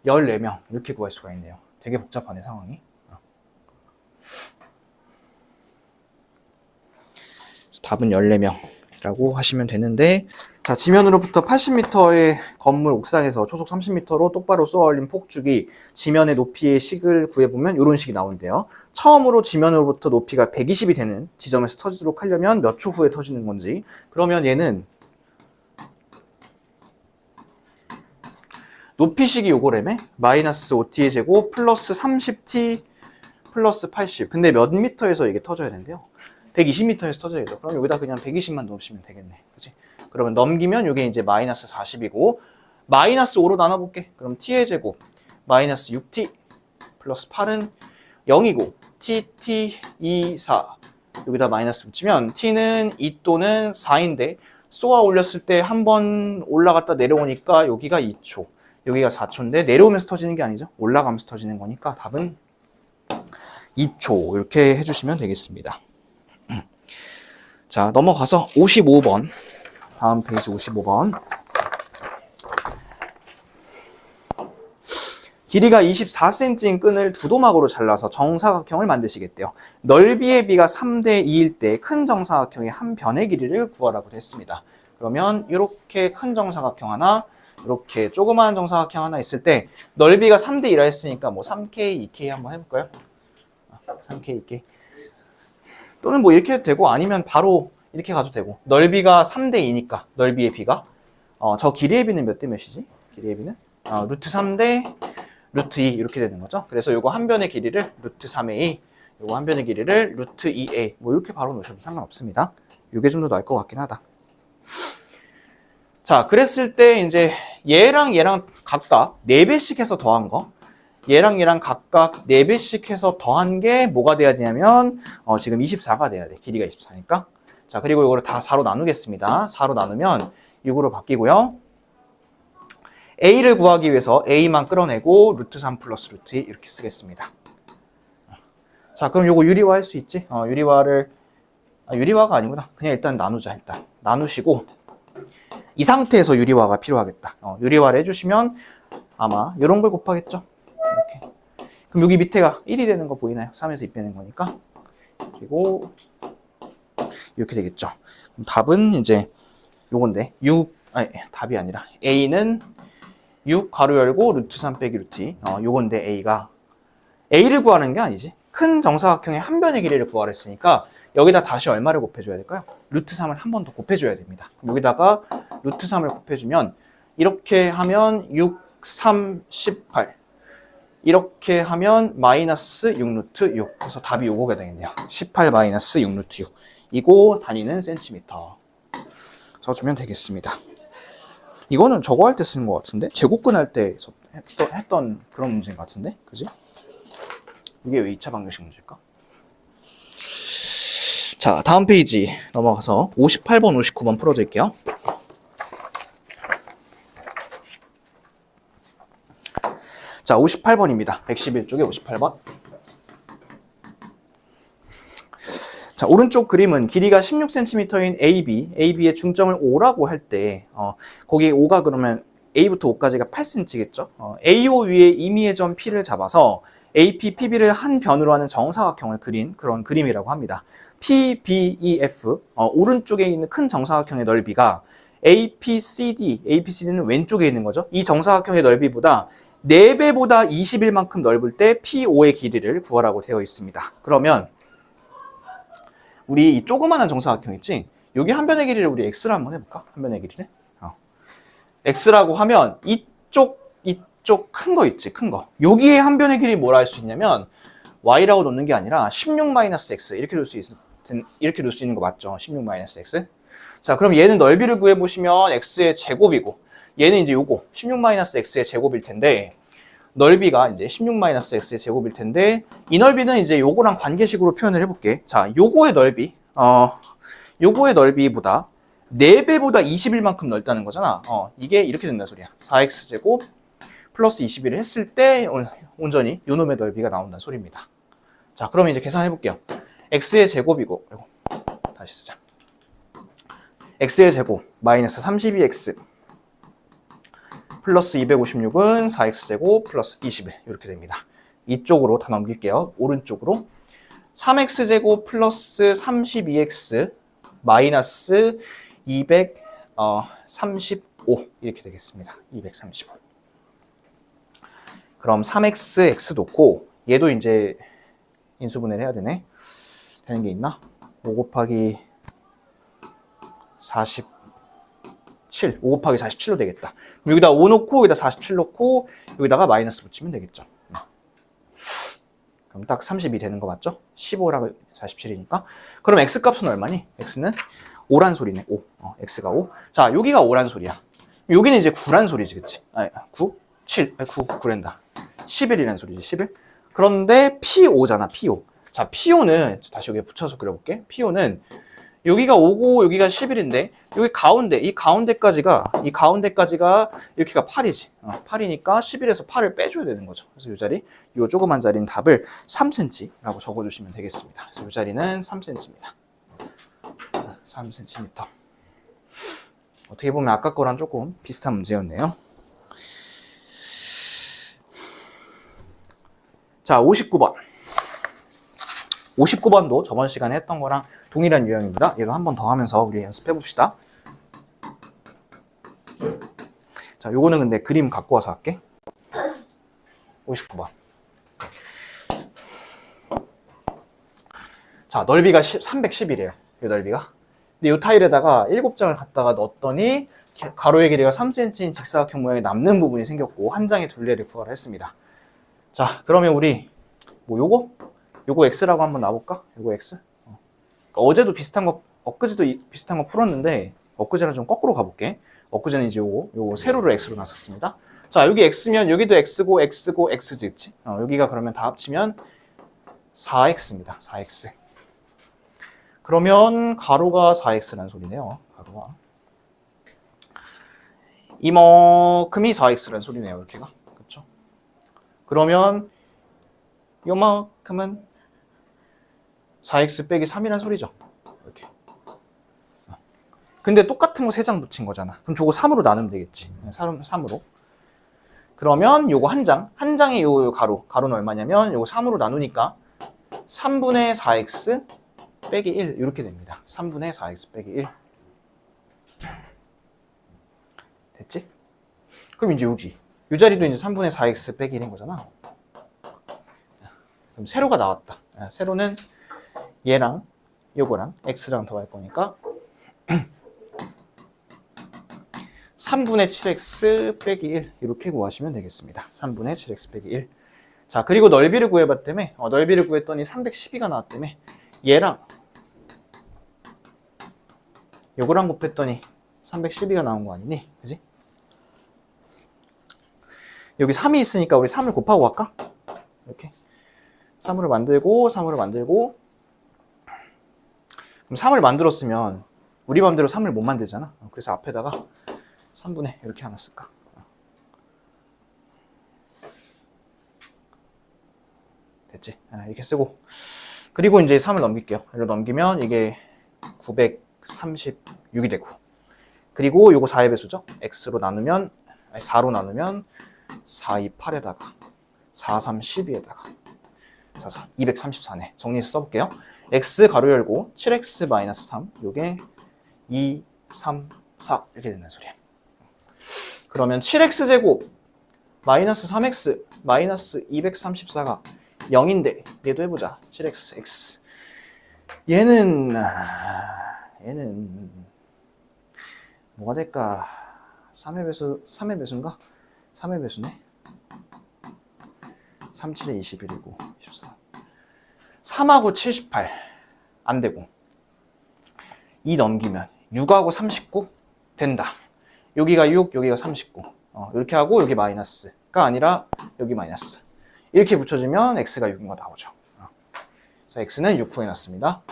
14명 이렇게 구할 수가 있네요. 되게 복잡하네 상황이. 답은 14명이라고 하시면 되는데, 자, 지면으로부터 80m의 건물 옥상에서 초속 30m로 똑바로 쏘아 올린 폭죽이 지면의 높이의 식을 구해보면 이런 식이 나오는데요. 처음으로 지면으로부터 높이가 120이 되는 지점에서 터지도록 하려면 몇 초 후에 터지는 건지, 그러면 얘는 높이식이 요거라며? 마이너스 5t의 제곱 플러스 30t 플러스 80. 근데 몇 미터에서 이게 터져야 된대요? 120m에서 터져야죠. 그럼 여기다 그냥 120만 넣으시면 되겠네. 그치? 그러면 넘기면 이게 이제 마이너스 40이고, 마이너스 5로 나눠볼게. 그럼 t의 제곱 마이너스 6t 플러스 8은 0이고, t, 2, 4. 여기다 마이너스 붙이면 t는 2 또는 4인데, 쏘아 올렸을 때 한 번 올라갔다 내려오니까 여기가 2초, 여기가 4초인데 내려오면서 터지는 게 아니죠. 올라가면서 터지는 거니까 답은 2초 이렇게 해주시면 되겠습니다. 자, 넘어가서 55번. 다음 페이지 55번. 길이가 24cm인 끈을 두 도막으로 잘라서 정사각형을 만드시겠대요. 넓이의 비가 3대 2일 때 큰 정사각형의 한 변의 길이를 구하라고 했습니다. 그러면 이렇게 큰 정사각형 하나, 이렇게 조그마한 정사각형 하나 있을 때 넓이가 3대 2라 했으니까 뭐 3K, 2K 한번 해볼까요? 3K, 2K. 또는 뭐 이렇게 해도 되고, 아니면 바로 이렇게 가도 되고, 넓이가 3대 2니까 넓이의 비가 저 길이의 비는 몇 대 몇이지? 길이의 비는 루트 3대 루트 2 이렇게 되는 거죠. 그래서 요거 한 변의 길이를 루트 3a, 요거 한 변의 길이를 루트 2a, 뭐 이렇게 바로 놓으셔도 상관없습니다. 요게 좀 더 나을 것 같긴 하다. 자, 그랬을 때 이제 얘랑 각각 4배씩 해서 더한 거, 얘랑 각각 4배씩 해서 더한 게 뭐가 돼야 되냐면 지금 24가 돼야 돼. 길이가 24니까. 자, 그리고 이거를 다 4로 나누겠습니다. 4로 나누면 6으로 바뀌고요. a를 구하기 위해서 a만 끌어내고 루트 3 플러스 루트 2 이렇게 쓰겠습니다. 자, 그럼 요거 유리화 할 수 있지? 유리화가 아니구나. 그냥 일단 나누자. 일단 나누시고, 이 상태에서 유리화가 필요하겠다. 유리화를 해주시면 아마 이런 걸 곱하겠죠. 이렇게. 그럼 여기 밑에가 1이 되는 거 보이나요? 3에서 2 빼는 거니까. 그리고 이렇게 되겠죠. 그럼 답은 이제 요건데, 답이 아니라 a는 6 가로 열고 루트 3 빼기 루트 2. 요건데 a를 구하는 게 아니지. 큰 정사각형의 한 변의 길이를 구하라 했으니까 여기다 다시 얼마를 곱해줘야 될까요? 루트 3을 한 번 더 곱해줘야 됩니다. 여기다가 루트 3을 곱해주면 이렇게 하면 6, 3, 18. 이렇게 하면 마이너스 6 루트 6. 그래서 답이 요거가 되겠네요. 18 마이너스 6 루트 6. 이거 단위는 센티미터. 써주면 되겠습니다. 이거는 저거 할 때 쓰는 것 같은데? 제곱근 할 때 했던 그런 문제인 것 같은데? 그지? 이게 왜 2차 방정식 문제일까? 자, 다음 페이지 넘어가서 58번, 59번 풀어드릴게요. 자, 58번입니다. 111쪽에 58번. 자, 오른쪽 그림은 길이가 16cm인 AB의 중점을 O라고 할 때, 거기 O가 그러면 A부터 O까지가 8cm겠죠? AO 위에 임의의 점 P를 잡아서 AP, PB를 한 변으로 하는 정사각형을 그린 그런 그림이라고 합니다. PBEF, 오른쪽에 있는 큰 정사각형의 넓이가 APCD는 왼쪽에 있는 거죠. 이 정사각형의 넓이보다 4배보다 20일만큼 넓을 때 PO의 길이를 구하라고 되어 있습니다. 그러면 우리 이 조그마한 정사각형 있지? 여기 한 변의 길이를 우리 X로 한번 해볼까? 한 변의 길이를. X라고 하면 이쪽 큰 거 있지, 큰 거. 여기에 한 변의 길이 뭐라 할 수 있냐면 Y라고 놓는 게 아니라 16-X 이렇게 놓을 수 있는 거 맞죠? 16-X. 자, 그럼 얘는 넓이를 구해보시면 X의 제곱이고, 얘는 이제 요거 16-X의 제곱일 텐데, 넓이가 이제 16-X의 제곱일 텐데, 이 넓이는 이제 요거랑 관계식으로 표현을 해볼게. 자, 요거의 넓이보다 4배보다 21만큼 넓다는 거잖아. 이게 이렇게 된다는 소리야. 4x제곱 플러스 21을 했을 때 온전히 요 놈의 넓이가 나온다는 소리입니다. 자, 그러면 이제 계산해 볼게요. x의 제곱이고, 다시 쓰자. x의 제곱 마이너스 32x 플러스 256은 4x제곱 플러스 21 이렇게 됩니다. 이쪽으로 다 넘길게요. 오른쪽으로 3x제곱 플러스 32x 마이너스 235 이렇게 되겠습니다. 235. 그럼 3x, x 놓고 얘도 이제 인수분해를 해야 되네. 되는 게 있나? 5 곱하기 47, 5 곱하기 47로 되겠다. 여기다 5 놓고 여기다 47 놓고 여기다가 마이너스 붙이면 되겠죠. 그럼 딱 32 되는 거 맞죠? 15랑 47이니까. 그럼 x 값은 얼마니? x는 5란 소리네. 5. x가 5. 자, 여기가 5란 소리야. 여기는 이제 9란 소리지, 그치? 아니, 9? 7. 아니, 9랜다. 11이란 소리지, 11. 그런데 P5잖아, P5. 자, P5는, 다시 여기에 붙여서 그려볼게. P5는 여기가 5고 여기가 11인데 여기 가운데, 이 가운데까지가 이렇게가 8이지. 8이니까 11에서 8을 빼줘야 되는 거죠. 그래서 이 자리, 이 조그만 자리는 답을 3cm라고 적어주시면 되겠습니다. 그래서 이 자리는 3cm입니다. 3cm. 어떻게 보면 아까 거랑 조금 비슷한 문제였네요. 자, 59번. 59번도 저번 시간에 했던 거랑 동일한 유형입니다. 얘도 한 번 더 하면서 우리 연습해 봅시다. 자, 요거는 근데 그림 갖고 와서 할게. 59번. 자, 넓이가 310이래요. 이 넓이가. 근데 이 타일에다가 7장을 갖다가 넣었더니 가로의 길이가 3cm인 직사각형 모양이 남는 부분이 생겼고 한 장의 둘레를 구하라 했습니다. 자, 그러면 우리 뭐 요거 x라고 한번 놔볼까? 요거 x. 어제도 비슷한 거, 엊그제도 비슷한 거 풀었는데 엊그제랑 좀 거꾸로 가볼게. 엊그제는 이제 요거 세로를 x로 놨었습니다. 자, 여기 x면 여기도 x고 x지, 그치? 여기가 그러면 다 합치면 4x입니다. 4x. 그러면 가로가 4x라는 소리네요. 가로가. 이만큼이 4x라는 소리네요. 이렇게가. 그렇죠? 그러면 요만큼은 4x 빼기 3이란 소리죠. 이렇게. 근데 똑같은 거 3장 붙인 거잖아. 그럼 저거 3으로 나누면 되겠지. 3으로. 그러면 요거 한 장에 요 가로는 얼마냐면 요거 3으로 나누니까 3분의 4x 빼기 1 이렇게 됩니다. 3분의 4x 빼기 1. 됐지? 그럼 이제 여기 이 자리도 이제 3분의 4x 빼기 1인 거잖아. 그럼 세로가 나왔다. 세로는 얘랑 요거랑 x랑 더할 거니까 3분의 7x 빼기 1 이렇게 구하시면 되겠습니다. 3분의 7x 빼기 1. 자, 그리고 넓이를 구해봤다며. 넓이를 구했더니 312가 나왔다며. 얘랑 요거랑 곱했더니 312가 나온 거 아니니? 그지? 여기 3이 있으니까 우리 3을 곱하고 갈까? 이렇게 3으로 만들고 그럼 3을 만들었으면 우리 맘대로 3을 못 만들잖아. 그래서 앞에다가 3분의 이렇게 하나 쓸까? 됐지? 이렇게 쓰고 그리고 이제 3을 넘길게요. 이렇게 넘기면 이게 936이 되고 그리고 요거 4의 배수죠? x로 나누면 4로 나누면 4, 2, 8에다가 4, 3, 12에다가 4, 4, 234네. 정리해서 써볼게요. x 가로 열고 7x 마이너스 3 요게 2, 3, 4 이렇게 된다는 소리야. 그러면 7x 제곱 마이너스 3x 마이너스 234가 0인데 얘도 해보자. 7x x 얘는 뭐가 될까? 3의 배수인가? 3의 배수네. 3, 7에 21이고 14. 3하고 78 안 되고 2 넘기면 6하고 39 된다. 여기가 6, 여기가 39. 이렇게 하고 여기 마이너스가 아니라 여기 마이너스. 이렇게 붙여주면 x가 6인 거 나오죠. 그래서 x는 6 구해놨습니다.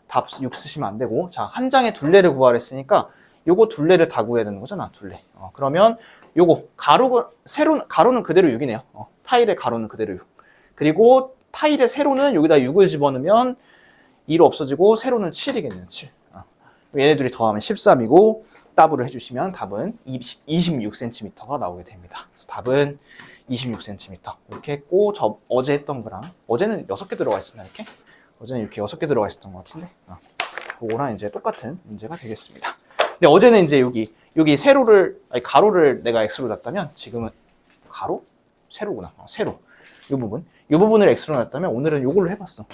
답 6 쓰시면 안 되고 자, 한 장의 둘레를 구하라 했으니까 요거 둘레를 다 구해야 되는 거잖아. 둘레. 그러면 요거 가로는 그대로 6이네요. 타일의 가로는 그대로 6. 그리고 타일의 세로는 여기다 6을 집어넣으면 2로 없어지고 세로는 7이겠네요. 7. 얘네들이 더하면 13이고 더블을 해주시면 답은 26cm가 나오게 됩니다. 그래서 답은 26cm 이렇게 했고 어제 했던 거랑 어제는 6개 들어가 있었나 이렇게? 어제는 이렇게 6개 들어가 있었던 것 같은데 그거랑 이제 똑같은 문제가 되겠습니다. 근데 어제는 이제 여기 세로를 가로를 내가 x로 놨다면 지금은 가로? 세로구나. 세로. 이 부분을 x로 놨다면 오늘은 이걸로 해봤어.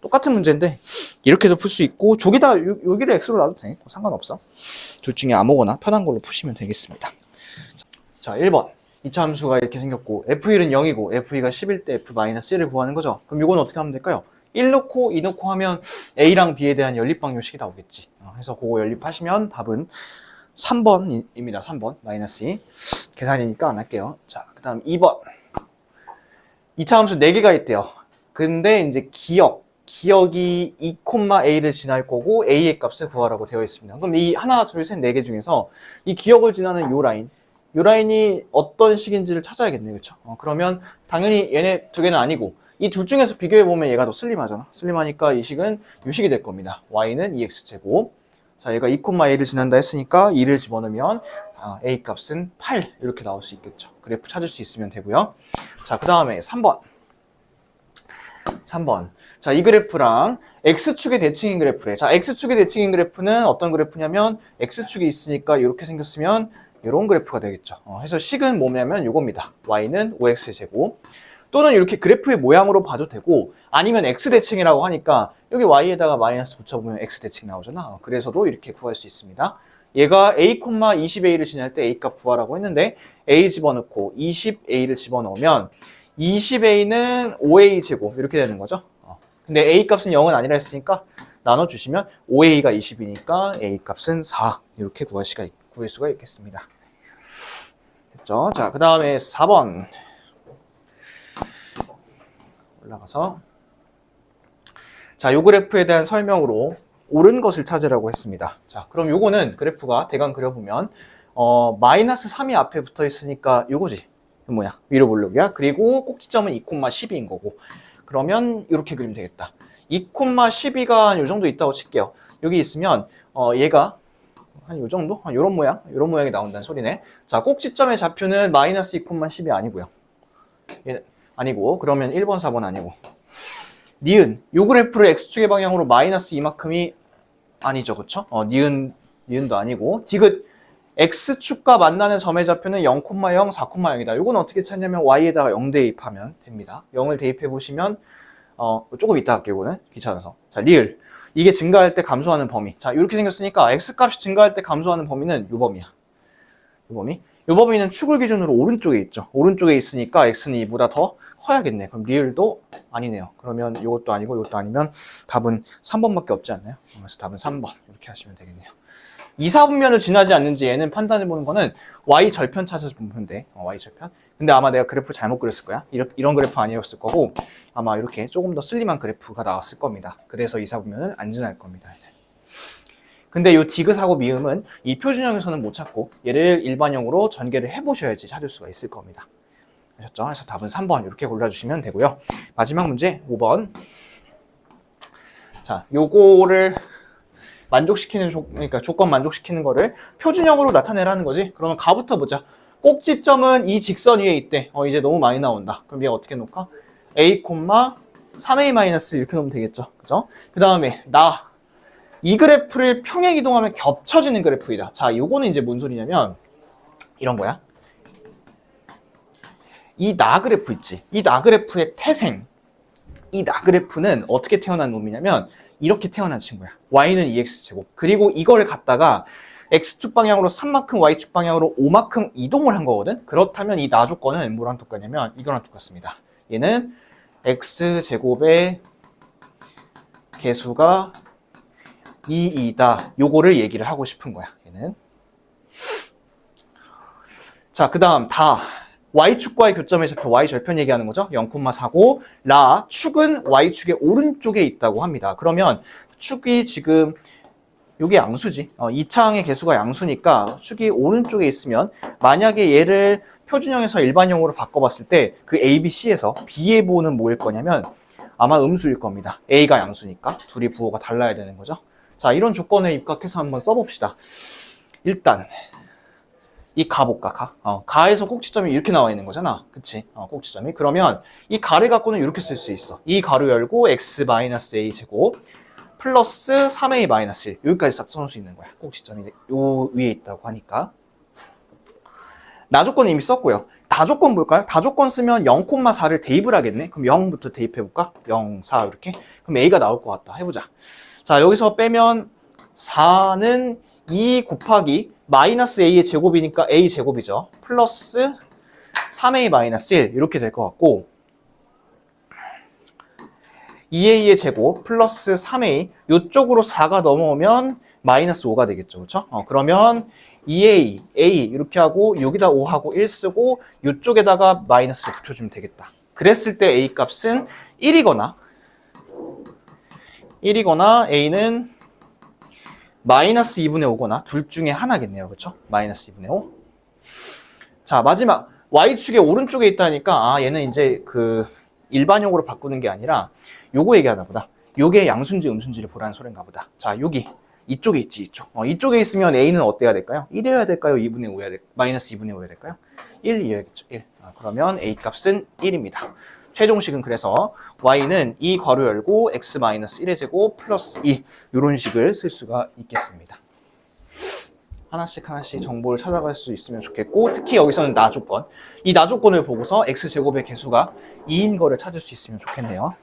똑같은 문제인데 이렇게도 풀 수 있고 저기다 여기를 x로 놔도 돼. 상관없어. 둘 중에 아무거나 편한 걸로 푸시면 되겠습니다. 자, 1번. 이차 함수가 이렇게 생겼고 f1은 0이고 f2가 10일 때 f-1을 구하는 거죠. 그럼 이건 어떻게 하면 될까요? 1 넣고 2 넣고 하면 a랑 b에 대한 연립방정식이 나오겠지. 그래서 그거 연립하시면 답은 3번입니다. 3번 마이너스 2. 계산이니까 안 할게요. 자, 그 다음 2번. 2차 함수 4개가 있대요. 근데 이제 기억이 2,a를 지날 거고 a의 값을 구하라고 되어 있습니다. 그럼 이 하나, 둘, 셋, 4개 중에서 이 기억을 지나는 요 라인이 어떤 식인지를 찾아야겠네요. 그렇죠? 그러면 당연히 얘네 두 개는 아니고 이 둘 중에서 비교해보면 얘가 더 슬림하잖아. 슬림하니까 이 식은 요 식이 될 겁니다. y는 2x제곱. 자, 얘가 2,a를 지난다 했으니까 2를 집어넣으면 a 값은 8 이렇게 나올 수 있겠죠. 그래프 찾을 수 있으면 되고요. 자, 그 다음에 3번. 자, 이 그래프랑 x축의 대칭인 그래프래. 자, x축의 대칭인 그래프는 어떤 그래프냐면 x축이 있으니까 이렇게 생겼으면 이런 그래프가 되겠죠. 해서 식은 뭐냐면 요겁니다. y는 5x제곱. 또는 이렇게 그래프의 모양으로 봐도 되고 아니면 x대칭이라고 하니까 여기 y에다가 마이너스 붙여보면 x대칭 나오잖아. 그래서도 이렇게 구할 수 있습니다. 얘가 a, 20a를 지날 때 a값 구하라고 했는데 a 집어넣고 20a를 집어넣으면 20a는 5a제곱 이렇게 되는 거죠. 근데 a 값은 0은 아니라 했으니까 나눠주시면 5a가 20이니까 a 값은 4 이렇게 구할 수가 있겠습니다. 됐죠? 자, 그 다음에 4번 올라가서 자, 요 그래프에 대한 설명으로 옳은 것을 찾으라고 했습니다. 자, 그럼 요거는 그래프가 대강 그려보면 마이너스 3이 앞에 붙어 있으니까 요거지. 뭐야? 위로 볼록이야. 그리고 꼭지점은 2,12인 거고. 그러면 이렇게 그리면 되겠다. 2,12가 요 정도 있다고 칠게요. 여기 있으면 얘가 한 요 정도? 한 요런 모양이 나온다는 소리네. 자, 꼭지점의 좌표는 마이너스 2,10이 아니고요. 얘는 아니고 그러면 1번, 4번 아니고 니은 요 그래프를 x축의 방향으로 마이너스 이만큼이 아니죠. 그쵸? 니은도 아니고 디귿 x축과 만나는 점의 좌표는 0,0, 4,0이다. 요건 어떻게 찾냐면 y에다가 0 대입하면 됩니다. 0을 대입해 보시면 조금 이따 할게요. 이거는 귀찮아서. 자, 리을 이게 증가할 때 감소하는 범위. 자, 이렇게 생겼으니까 x값이 증가할 때 감소하는 범위는 요 범위야. 요 범위는 축을 기준으로 오른쪽에 있죠. 오른쪽에 있으니까 x는 2보다 더 커야겠네. 그럼 리을도 아니네요. 그러면 이것도 아니고 이것도 아니면 답은 3번밖에 없지 않나요? 그래서 답은 3번 이렇게 하시면 되겠네요. 2, 4분면을 지나지 않는지 얘는 판단해보는 거는 y절편 찾아보면 돼. y절편. 근데 아마 내가 그래프 잘못 그렸을 거야. 이런 그래프 아니었을 거고 아마 이렇게 조금 더 슬림한 그래프가 나왔을 겁니다. 그래서 2, 4분면을 안 지날 겁니다. 근데 이 디귿하고 미음은 이 표준형에서는 못 찾고 얘를 일반형으로 전개를 해보셔야지 찾을 수가 있을 겁니다. 아셨죠? 그래서 답은 3번 이렇게 골라주시면 되고요. 마지막 문제 5번. 자, 요거를 그러니까 조건 만족시키는 거를 표준형으로 나타내라는 거지. 그러면 가부터 보자. 꼭지점은 이 직선 위에 있대. 이제 너무 많이 나온다. 그럼 얘 어떻게 놓을까? a, 3a 마이너스 이렇게 놓으면 되겠죠. 그죠? 그 다음에 이 그래프를 평행 이동하면 겹쳐지는 그래프이다. 자, 요거는 이제 뭔 소리냐면 이런 거야. 이 그래프 있지. 이 그래프의 태생. 이 그래프는 어떻게 태어난 놈이냐면 이렇게 태어난 친구야. y는 2x제곱. 그리고 이거를 갖다가 x축 방향으로 3만큼, y축 방향으로 5만큼 이동을 한 거거든. 그렇다면 이 조건은 뭐랑 똑같냐면 이거랑 똑같습니다. 얘는 x제곱의 개수가 2이다. 요거를 얘기를 하고 싶은 거야. 얘는. 자, 그 다음 y축과의 교점의 좌표 y절편 얘기하는 거죠. 0,4고 축은 y축의 오른쪽에 있다고 합니다. 그러면 축이 지금 요게 양수지. 이 창의 개수가 양수니까 축이 오른쪽에 있으면 만약에 얘를 표준형에서 일반형으로 바꿔봤을 때 그 A, B, C에서 B의 부호는 뭐일 거냐면 아마 음수일 겁니다. A가 양수니까 둘이 부호가 달라야 되는 거죠. 자, 이런 조건에 입각해서 한번 써봅시다. 일단 이 가볼까? 가에서 꼭지점이 이렇게 나와 있는 거잖아. 그치? 꼭지점이. 그러면 이 가를 갖고는 이렇게 쓸 수 있어. 이 가로 열고 x-a 제곱 플러스 3a-1 여기까지 싹 써놓을 수 있는 거야. 꼭지점이 요 위에 있다고 하니까. 나조건 이미 썼고요. 다조건 볼까요? 다조건 쓰면 0,4를 대입을 하겠네. 그럼 0부터 대입해볼까? 0, 4 이렇게. 그럼 a가 나올 것 같다. 해보자. 자, 여기서 빼면 4는 2 곱하기 마이너스 a의 제곱이니까 a 제곱이죠. 플러스 3a-1 이렇게 될 것 같고 2a의 제곱 플러스 3a 이쪽으로 4가 넘어오면 마이너스 5가 되겠죠. 그렇죠? 그러면 2a, a 이렇게 하고 여기다 5하고 1 쓰고 이쪽에다가 마이너스를 붙여주면 되겠다. 그랬을 때 a 값은 1이거나 a는 마이너스 2분의 5거나 둘 중에 하나겠네요. 그렇죠? 마이너스 2분의 5. 자, 마지막 y축의 오른쪽에 있다니까 얘는 이제 그 일반용으로 바꾸는 게 아니라 요거 얘기하나 보다. 요게 양수인지 음수인지를 보라는 소린가 보다. 자, 여기 이쪽에 있지, 이쪽. 이쪽에 있으면 a는 어때야 될까요? 1이어야 될까요? 2분의 5여야 될까요? 마이너스 2분의 5여야 될까요? 1이어야겠죠. 1. 그러면 a 값은 1입니다. 최종식은 그래서 y는 이 괄호 열고 x-1의 제곱 플러스 2 이런 식을 쓸 수가 있겠습니다. 하나씩 정보를 찾아갈 수 있으면 좋겠고 특히 여기서는 나조건 이 나조건을 보고서 x제곱의 개수가 2인 거를 찾을 수 있으면 좋겠네요.